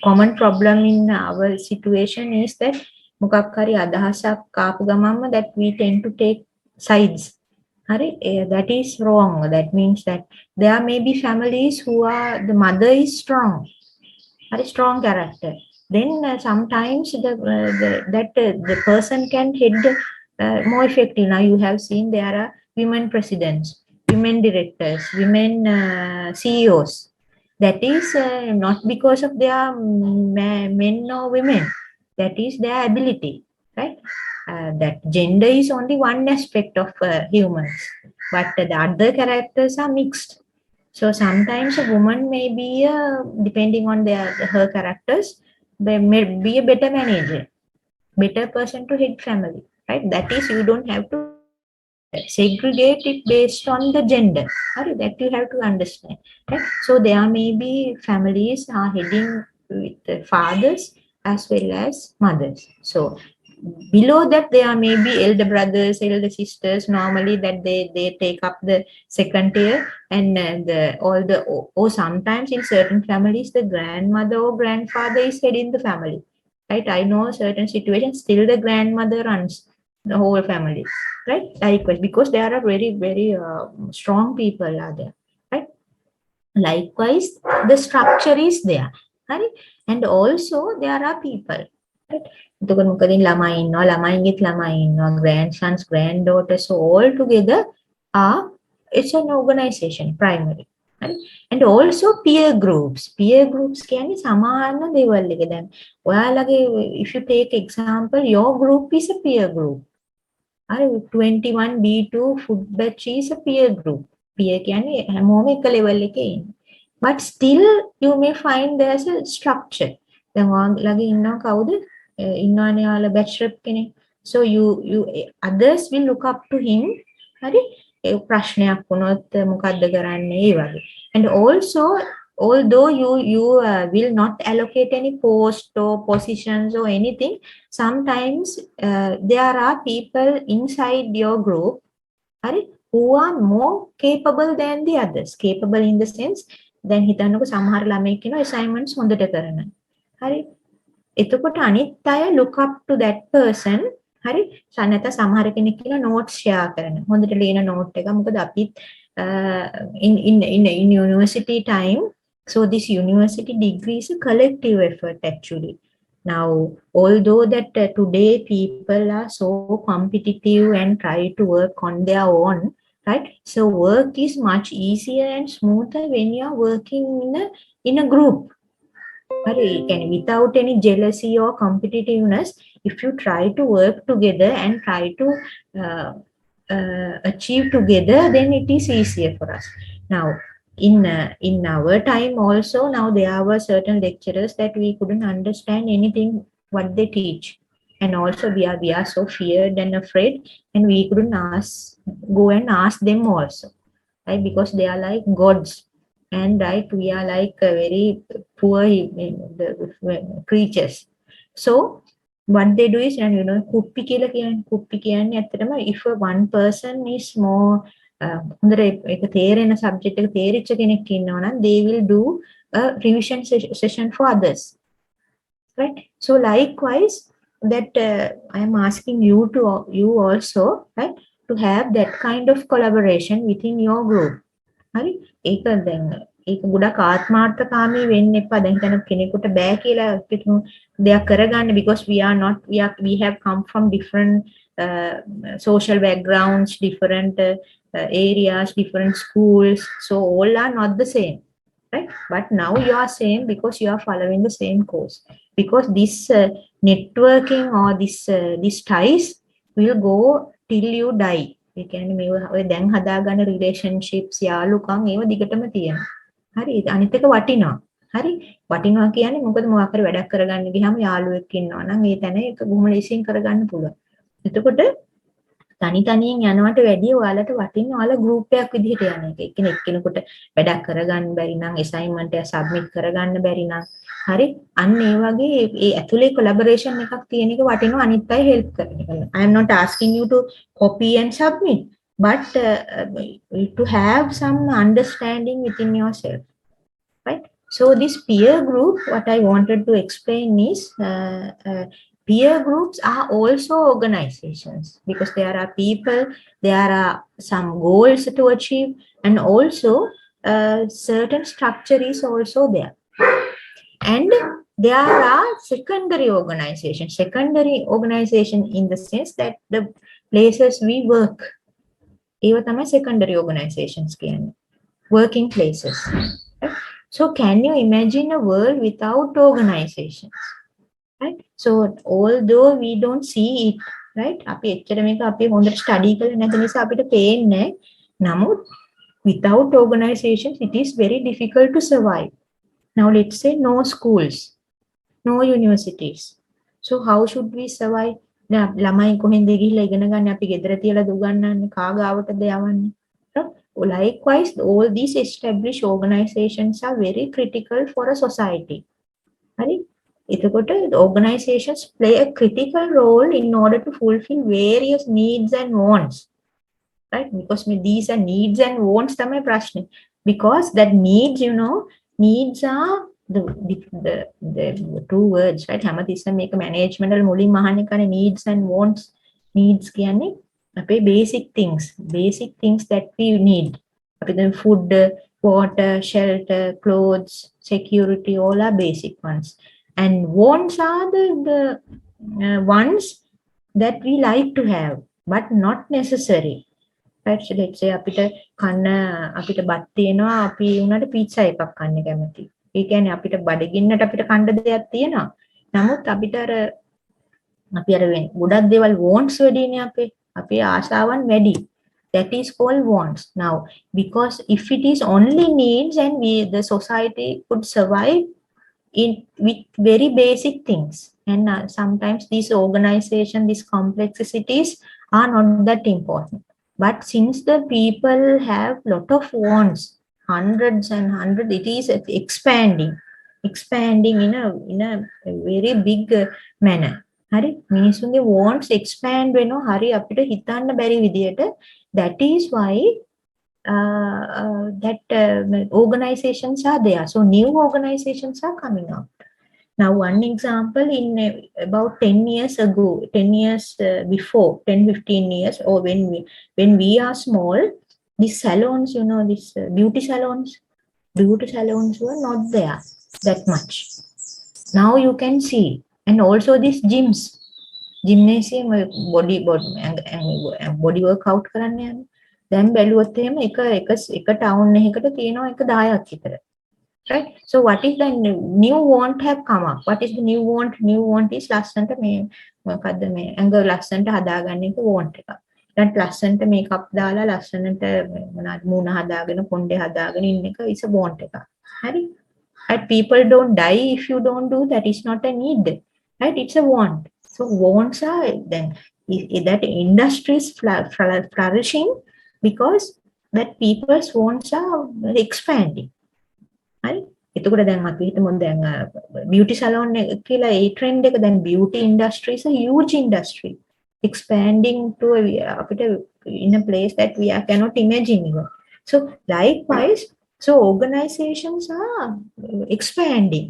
S1: common problem in our situation is that මොකක් හරි අදහසක් ආපු ගමන්ම that we tend to take sides. Hari, that is wrong. That means that there may be families who are the mother is strong, very strong character. Then sometimes the person can head more effective. Now you have seen there are women presidents, women directors, women CEOs. That is not because of their men or women. That is their ability, right? That gender is only one aspect of humans, but the other characters are mixed. So sometimes a woman may be, depending on her characters, they may be a better manager, better person to head family, right? That is, you don't have to segregate it based on the gender. Right? That you have to understand. Right? So there may be families are heading with the fathers as well as mothers. So below that there may be elder brothers, elder sisters, normally that they take up the second tier, and or sometimes in certain families the grandmother or grandfather is heading the family, right? I know certain situations still the grandmother runs the whole family, right? Likewise, because there are very strong people are there, right? Likewise, the structure is there, right? And also there are people, right? එතකොට මොකද ළමයි ඉන්නවා, ළමයින්ගෙත් ළමයි ඉන්නවා, grandsons, granddaughters, so all together are it's an organization primary, right? And also peer groups කියන්නේ සමාන දේවල් එක. දැන් ඔයාලගේ if you take example, your group is a peer group. 21 B2 food batch is a peer group. peer කියන්නේ හැමෝම එක level එකේ ඉන්නේ. But still you may find there's a structure. දැන් ඔයාලගේ ඉන්නවා කවුද? ඉන්නවනේ යාළ batch rep කෙනෙක්. So you others will look up to him. හරි? ඒ ප්‍රශ්නයක් වුණොත් මොකද්ද කරන්නේ ඒ වගේ. And also although you will not allocate any post or positions or anything, sometimes there are people inside your group, හරි, who are more capable than the others. Capable in the sense, දැන් හිතන්නකො සමහර ළමෙක් ඉන්නවා assignments හොඳට කරන. හරි? එතකොට අනිත් අය look up to that person. හරි? නැත්නම් සමහර කෙනෙක් ඉන්නවා notes share කරන. හොඳට ලියන note එක. මොකද අපි in university time, so this university degree is a collective effort actually. Now, although that today people are so competitive and try to work on their own, right? So work is much easier and smoother when you are working in a group. But without any jealousy or competitiveness, if you try to work together and try to achieve together, then it is easier for us. Now, in our time also, now there were certain lecturers that we couldn't understand anything what they teach, and also we are so feared and afraid, and we couldn't go and ask them also, right? Because they are like gods. And right, we are like very poor creatures. So what they do is, and කුප්පි කියන්නේ ඇත්තටම if one person is more හොඳට ඒක තේරෙන subject එක තේරිච්ච කෙනෙක් ඉන්නවා නම් they will do a revision session for others, right? So likewise that I am asking you also, right, to have that kind of collaboration within your group. හරි? ඒක දැන් ඒක ගොඩක් ආත්මාර්ථකාමී වෙන්න එපා. දැන් හිතන්න කෙනෙකුට බෑ කියලා පිටු දෙයක් කරගන්න, because we have come from different social backgrounds, different areas, different schools, so all are not the same, right? But now you are same because you are following the same course, because this networking or this ties will go till you die. ඒ කියන්නේ මේ ඔය දැන් හදාගන්න relationships යාළුකම් ඒව දිගටම තියෙනවා. හරි? අනිත් එක වටිනවා. හරි වටිනවා කියන්නේ මොකද මොකක් හරි වැඩක් කරගන්න ගියාම යාළුවෙක් ඉන්නවා නම් ඒ තැන ඒක බොහොම ලේසියෙන් කරගන්න පුළුවන්. එතකොට තනි තනියෙන් යනවට වැඩිය ඔයාලට වටින්නේ ඔයාලා ගෲප් එකක් විදිහට යන එක. එක්කෙනෙකුට වැඩක් කරගන්න බැරි නම් assignment එක submit කරගන්න බැරි නම් හරි අන්න ඒ වගේ ඒ ඇතුලේ collaboration එකක් තියෙන එක වටිනවා අනිත් අය help කරන එක. I am not asking you to copy and submit but to have some understanding within yourself, right? So this peer group, what I wanted to explain is peer groups are also organizations because there are people, there are some goals to achieve, and also certain structure is also there. And there are secondary organizations. Secondary organization in the sense that the places we work. ඒව තමයි secondary organizations කියන්නේ. Working places. Right? So can you imagine a world without organizations? Right? So although we don't see it, right? අපි එච්චර මේක අපි හොඳට study කරලා නැති නිසා අපිට පේන්නේ නැහැ. නමුත් without organizations it is very difficult to survive. Now let's say no schools, no universities. So how should we survive? ළමයි කොහෙන්ද ගිහිල්ලා ඉගෙන ගන්න අපි ගෙදර තියලා දුගන්නන්නේ කාගාවටද යවන්නේ? Likewise, all these established organizations are very critical for a society. Right? The organizations play a critical role in order to fulfill various needs and wants. Right? Because these are needs and wants තමයි ප්‍රශ්නේ. Because that needs, needs are the two words, right? හැමතිස්සෙම මේක මැනේජ්මන්ටල් මුලින්ම අහන්නේ කනේ needs and wants. Needs කියන්නේ අපේ basic things that we need. අපි දැන් food, water, shelter, clothes, security, all are basic ones. And wants are the ones that we like to have, but not necessary. Right? So let's say අපිට බත් තියෙනවා අපි උනාට පීට්සා එකක් කන්න කැමතියි. ඒ කියන්නේ අපිට බඩගින්නට අපිට කන්න දෙයක් තියෙනවා. නමුත් අපිට අපි ගොඩක් දේවල් wants වැඩිනේ අපේ ආශාවන් වැඩි. That is called wants. Now, because if it is only needs and the society could survive with very basic things. And sometimes these organizations, these complexities are not that important. But since the people have lot of wants, hundreds and hundreds, it is expanding in a very big manner. හරි මිනිසුන්ගේ wants expand වෙනවා හරි අපිට හිතන්න බැරි විදියට. That is why organizations are there. So new organizations are coming out. Now, one example in about 10 years ago, 10 years before, 10-15 years, or when we are small, these salons, these beauty salons were not there that much. Now you can see, and also these gyms, gymnasium, body workout කරන්න යන. දැන් බැලුවොත් එහෙම එක town එකකට තියෙනවා එක 10ක් විතර. Right? So what is the new want have come up? What is the new want? New want is ලස්සන්ට මොකද්ද ඇඟ ලස්සන්ට හදාගන්න එක want එක. දැන් ලස්සන්ට මේකප් දාලා ලස්සනට මොනවාද මූණ හදාගෙන කොණ්ඩේ හදාගෙන ඉන්න එක is a want එක. හරි? Right? People don't die if you don't do that. It's not a need. Right? It's a want. So wants are then that industry is flourishing because that people's wants are expanding. හරි එතකොට දැන් අපි හිතමු දැන් beauty salon කියලා ඒ trend එක දැන් beauty industry is a huge industry expanding to අපිට in a place that we cannot imagine even. So likewise, so organizations are expanding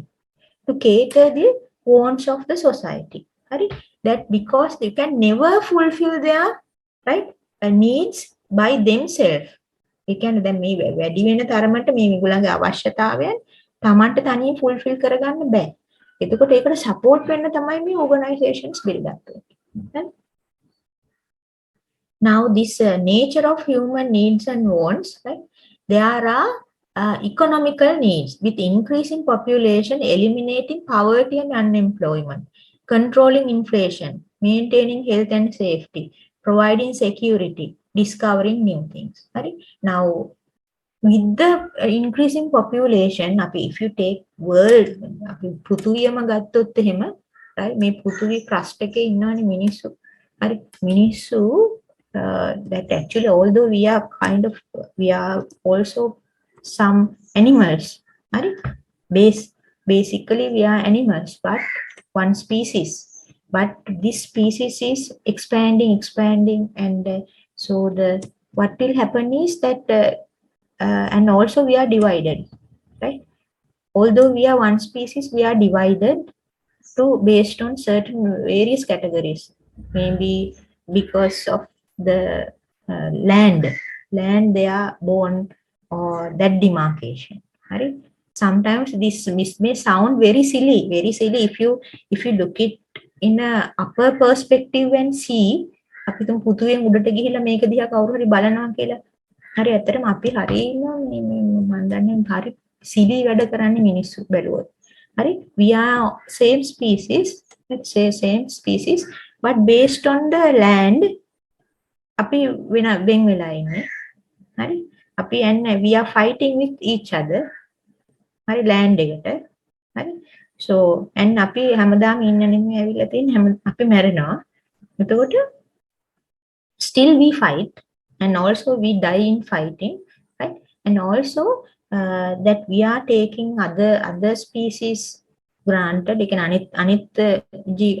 S1: to cater the wants of the society. Hari? That because they can never fulfill their right needs by themselves. ඒ කියන්නේ දැන් මේ වැඩි වෙන තරමට මේ මිගුලන්ගේ අවශ්‍යතාවයන් Tamanට තනියෙන් fulfill කරගන්න බෑ. එතකොට ඒකට support වෙන්න තමයි මේ organizations build up වෙන්නේ. Now this nature of human needs and wants, right? There are economical needs with increasing population, eliminating poverty and unemployment, controlling inflation, maintaining health and safety, providing security, discovering new things. Right? Now, with the increasing population, if you take world, පෘථුවියම ගත්තොත් එහෙම, right, මේ පෘථුවි crust එකේ ඉන්නවනේ මිනිස්සු. හරි, මිනිස්සු that actually although we are also some animals, හරි, basically we are animals, but one species, but this species is expanding, and so what will happen is that and also we are divided, right? Although we are one species, we are divided to based on certain various categories, maybe because of the land they are born, or that demarcation, right? Sometimes this may sound very silly if you look it in a upper perspective and see, අපි තුන් පුතුයෙන් උඩට ගිහිල්ලා මේක දිහා කවුරු හරි බලනවා කියලා. හරි, ඇත්තටම අපි හරියම මම දන්නේ හරි සිලි වැඩ කරන්නේ මිනිස්සු බැලුවොත්. හරි, we are same species, let's say same species, but based on the land අපි වෙන වෙලා ඉන්නේ. හරි, අපි and we are fighting with each other. හරි, land එකට. හරි, so and අපි හැමදාම ඉන්න නෙමෙයි ඇවිල්ලා තියෙන්නේ, අපි මැරෙනවා. එතකොට still we fight, and also we die in fighting, right? And also that we are taking other species granted. ඒ කියන්නේ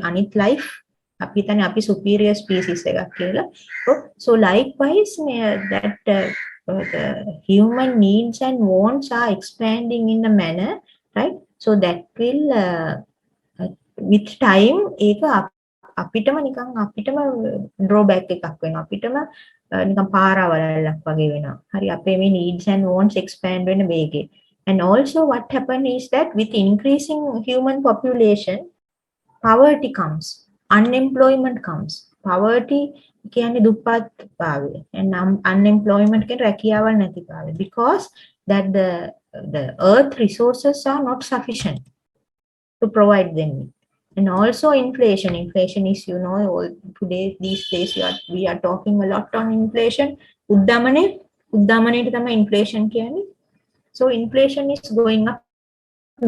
S1: අනිත් life අපි හිතන්නේ අපි superior species එකක් කියලා. So likewise that the human needs and wants are expanding in a manner, right? So that will with time ඒක අපිටම drawback එකක් වෙනවා. අපිටම නිකන් පාරවලක් වගේ වෙනවා. හරි, අපේ මේ needs and wants expand වෙන වේගය. And also what happens is that with increasing human population, poverty comes, unemployment comes. Poverty කියන්නේ දුප්පත් භාවය, and unemployment කියන්නේ රැකියාවල් නැති භාවය, because that the earth resources are not sufficient to provide them. And also inflation is, you know, these days we are talking a lot on inflation. උද්දාමනයට තමයි inflation කියන්නේ. So inflation is going up,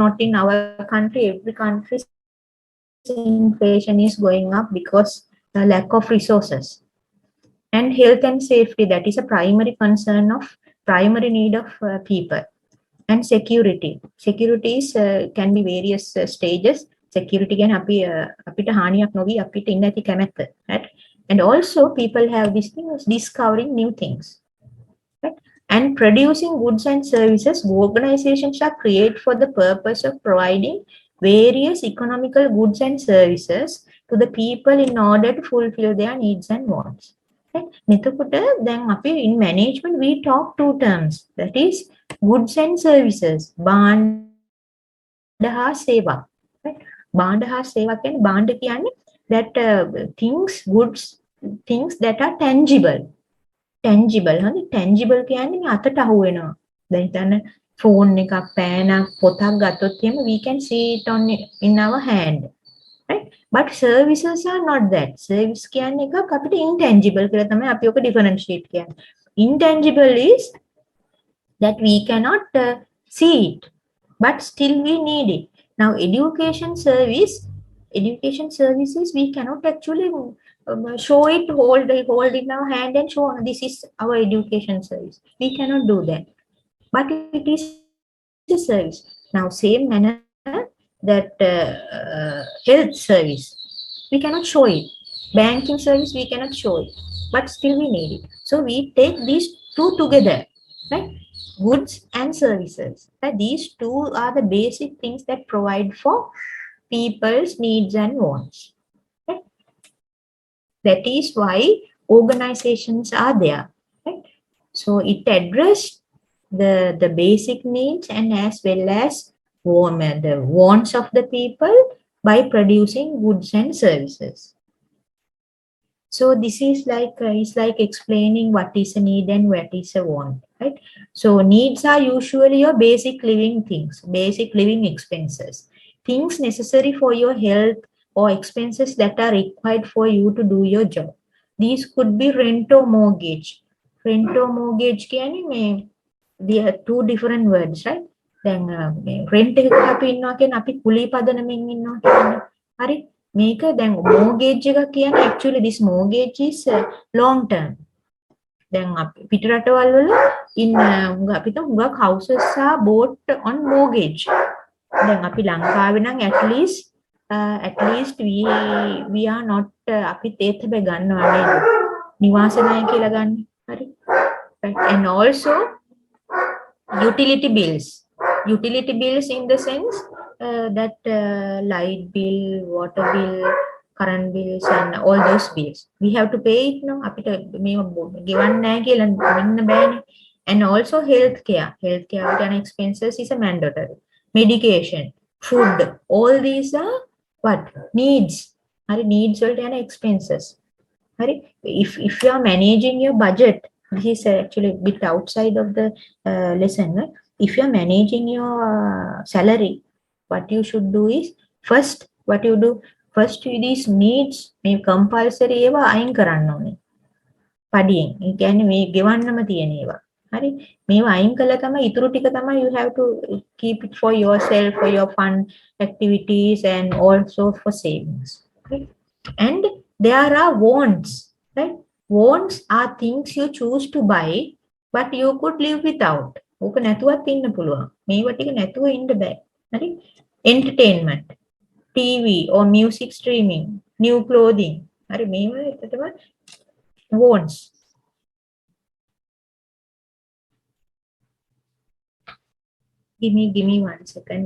S1: not in our country, every country inflation is going up because the lack of resources. And health and safety, that is a primary concern of primary need of people. And security is can be various stages. Security can අපිට හානියක් නොවි අපිට ඉන්න ඇති කැමැත්ත, right? And also people have this thing of discovering new things, right? And producing goods and services. Organizations are created for the purpose of providing various economical goods and services to the people in order to fulfill their needs and wants, right? එතකොට දැන් අපි in management we talk two terms, that is goods and services, භාණ්ඩ හා සේවා, right? භාණ්ඩ හා සේවා කියන්නේ භාණ්ඩ කියන්නේ that goods, things that are tangible. හරි, tangible කියන්නේ මේ අතට අහු වෙනවා. දැන් හිතන්න ෆෝන් එකක්, පෑනක්, පොතක් ගත්තොත් එහෙම we can see it in our hand, right? But services are not that. Service කියන්නේ එකක් අපිට intangible කියලා තමයි අපි ඔක differentiate කියන්නේ. Intangible is that we cannot see it, but still we need it. Now education services we cannot actually show it, hold in our hand and show this is our education service. We cannot do that, but it is a service. Now same manner that health service we cannot show it, banking service we cannot show it, but still we need it. So we take these two together, right? Goods and services, that these two are the basic things that provide for people's needs and wants, right? That is why organizations are there, right? So it addresses the basic needs and as well as the wants of the people by producing goods and services. So this is like explaining what is a need and what is a want, right? So needs are usually your basic living things, basic living expenses, things necessary for your health or expenses that are required for you to do your job. These could be rent or mortgage. Rent or mortgage කියන්නේ මේ they are two different words, right? Then rent එකක අපි ඉන්නවා කියන්නේ අපි කුලී පදනමින් ඉන්නවා කියන්නේ. හරි? මේක දැන් mortgage එක කියන්නේ actually this mortgage is long term. දැන් අපි පිට රටවල් වල අපි හිතමු හුඟක් houses are bought on mortgage. දැන් අපි ලංකාවේ නම් at least we are not අපි තේත් හැබැයි ගන්නවා නේද? නිවාස ණය කියලා ගන්න. හරි? Right. And also utility bills in the sense that light bill, water bill, current bills and all those bills we have to pay it no අපිට මේව ගෙවන්න නැහැ කියලා ඉන්න බෑනේ. And also healthcare and expenses is a mandatory. Medication, food, all these are what needs. Hari needs වලට යන expenses. Hari if you are managing your budget, this is actually a bit outside of the lesson. Right? If you are managing your salary, what you should do is first these needs මේ compulsory ඒවා අයින් කරන්න ඕනේ. පඩියෙන්. ඒ කියන්නේ මේ ගෙවන්නම තියෙන ඒවා. හරි? මේවා අයින් කළා තමයි ඉතුරු ටික තමයි you have to keep it for yourself, for your fun activities and also for savings. Okay? And there are wants, right? Wants are things you choose to buy but you could live without. ඕක නැතුවත් ඉන්න පුළුවන්. මේවා ටික නැතුව ඉන්න බෑ. හරි? Entertainment, TV or music streaming, new clothing. හරි මේවා එතනම wants. Give me 1 second.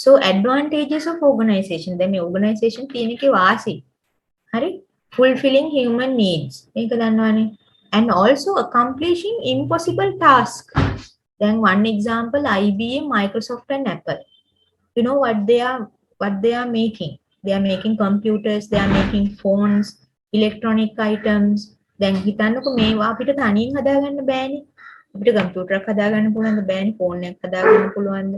S1: So advantages of organization. Then organization තියෙන එකේ වාසි. හරි? Fulfilling human needs. මේක දන්නවනේ. And also accomplishing impossible tasks. Then one example IBM, Microsoft and Apple. You know what they are making? They are making computers, they are making phones, electronic items. Then හිතන්නකො මේවා අපිට තනියෙන් හදාගන්න බෑනේ. අපිට computer එකක් හදාගන්න පුළුවන්ද බෑනේ, phone එකක් හදාගන්න පුළුවන්ද?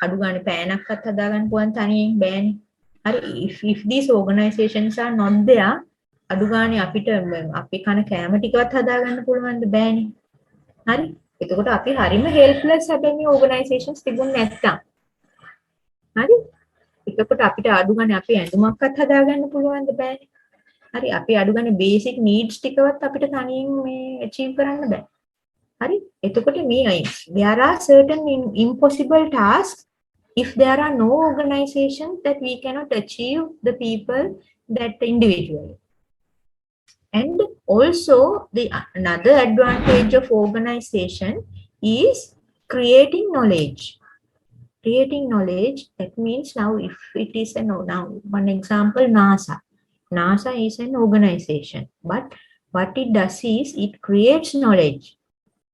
S1: අඩු ගන්න පෑනක්වත් හදාගන්න පුළුවන් තනියෙන් බෑනේ. හරි if these organizations are not there අඩු ගානේ අපිට අපි කන කෑම ටිකවත් හදාගන්න පුළුවන්ද බෑනේ. හරි එතකොට අපි හරිම helpless හැබැයි මේ organizations තිබුණ නැත්තම්. හරි එතකොට අපිට අඩු ගානේ අපි ඇඳුමක්වත් හදාගන්න පුළුවන්ද බෑනේ. හරි අපි අඩු ගානේ basic needs ටිකවත් අපිට තනියෙන් මේ achieve කරන්න බෑ. හරි එතකොට මේ there are certain impossible tasks if there are no organizations that we cannot achieve the people that individually. And also another advantage of organization is creating knowledge. Creating knowledge, that means now if it is now one example, NASA is an organization, but what it does is it creates knowledge.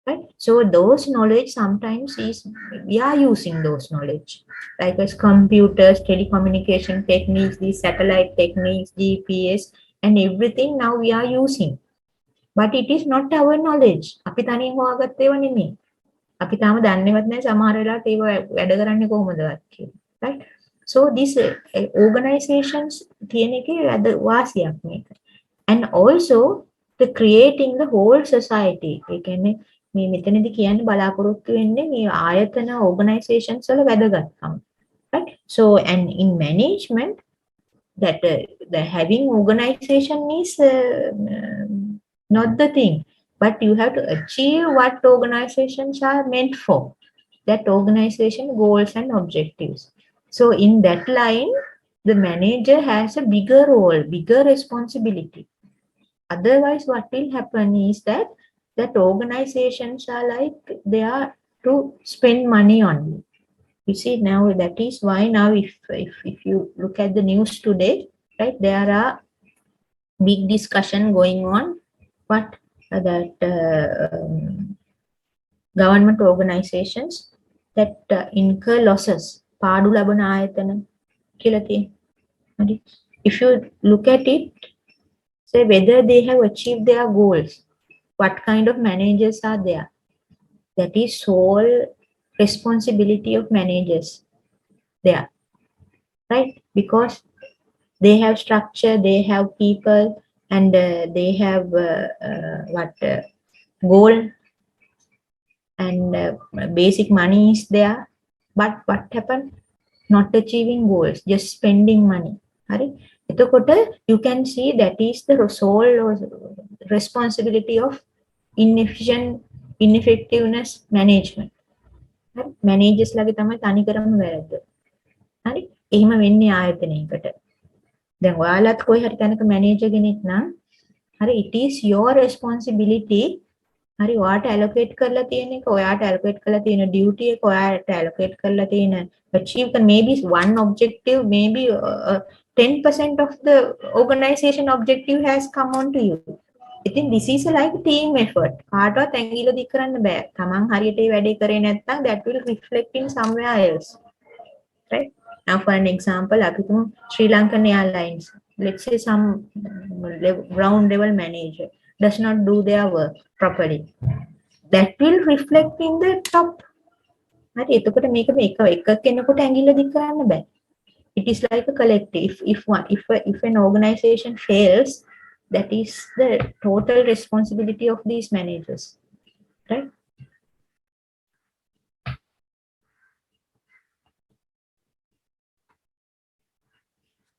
S1: Right? So those knowledge sometimes we are using those knowledge, like as computers, telecommunication techniques, these satellite techniques, GPS, and everything now we are using. But it is not our knowledge. අපි තනියෙන් හොයාගත්ත ඒවා නෙමෙයි. අපි තාම දන්නේවත් නැහැ සමහර වෙලාවට ඒවා වැඩ කරන්නේ කොහොමදවත් කියලා. Right? So these organizations තියෙන එකේ වාසියක් මේක. And also the creating the whole society. ඒ කියන්නේ මේ මෙතනදී කියන්නේ බලාපොරොත්තු වෙන්නේ මේ ආයතන organizations වල වැදගත්කම. Right? So and in management that the having organization is not the thing, but you have to achieve what organizations are meant for, that organization goals and objectives. So in that line the manager has a bigger role, bigger responsibility. Otherwise what will happen is that organizations are like they are to spend money on you. You see now that is why now if you look at the news today, right, there are big discussion going on what that government organizations that incur losses. පාඩු ලබන ආයතන කියලා තියෙනවා. If you look at it, say whether they have achieved their goals, what kind of managers are there. That is sole responsibility of managers there, right? Because they have structure, they have people, and they have goal, and basic money is there. But what happened? Not achieving goals, just spending money. Right? You can see that is the sole responsibility of ineffectiveness management. Right? Managers lagi තමයි තනිකරම වැරද්ද. හරි? එහෙම වෙන්නේ ආයතනයකට. දැන් ඔයාලත් කොයි හරි තැනක මැනේජර් කෙනෙක් නම් හරි, it is your responsibility. හරි, ඔයාට allocate කරලා තියෙන එක, ඔයාට allocate කරලා තියෙන duty එක, ඔයාට allocate කරලා තියෙන achieve maybe one objective, maybe 10% of the organization objective has come on to you. I think this is like team effort. කාටවත් ඇඟිල්ල දික් කරන්න බෑ. තමන් හරියට ඒ වැඩේ කරේ නැත්නම් that will reflect in somewhere else. Right? Now for an example, අපි තුමු Sri Lankan Airlines. Let's say some ground level manager does not do their work properly. That will reflect in the top. හරි, එතකොට මේක එක කෙනෙකුට ඇඟිල්ල දික් කරන්න බෑ. It is like a collective. If an organization fails, that is the total responsibility of these managers, right?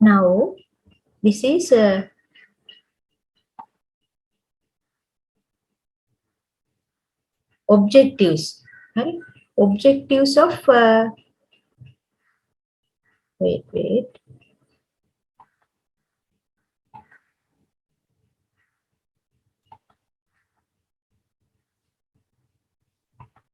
S1: Now, this is objectives, right? Objectives of wait.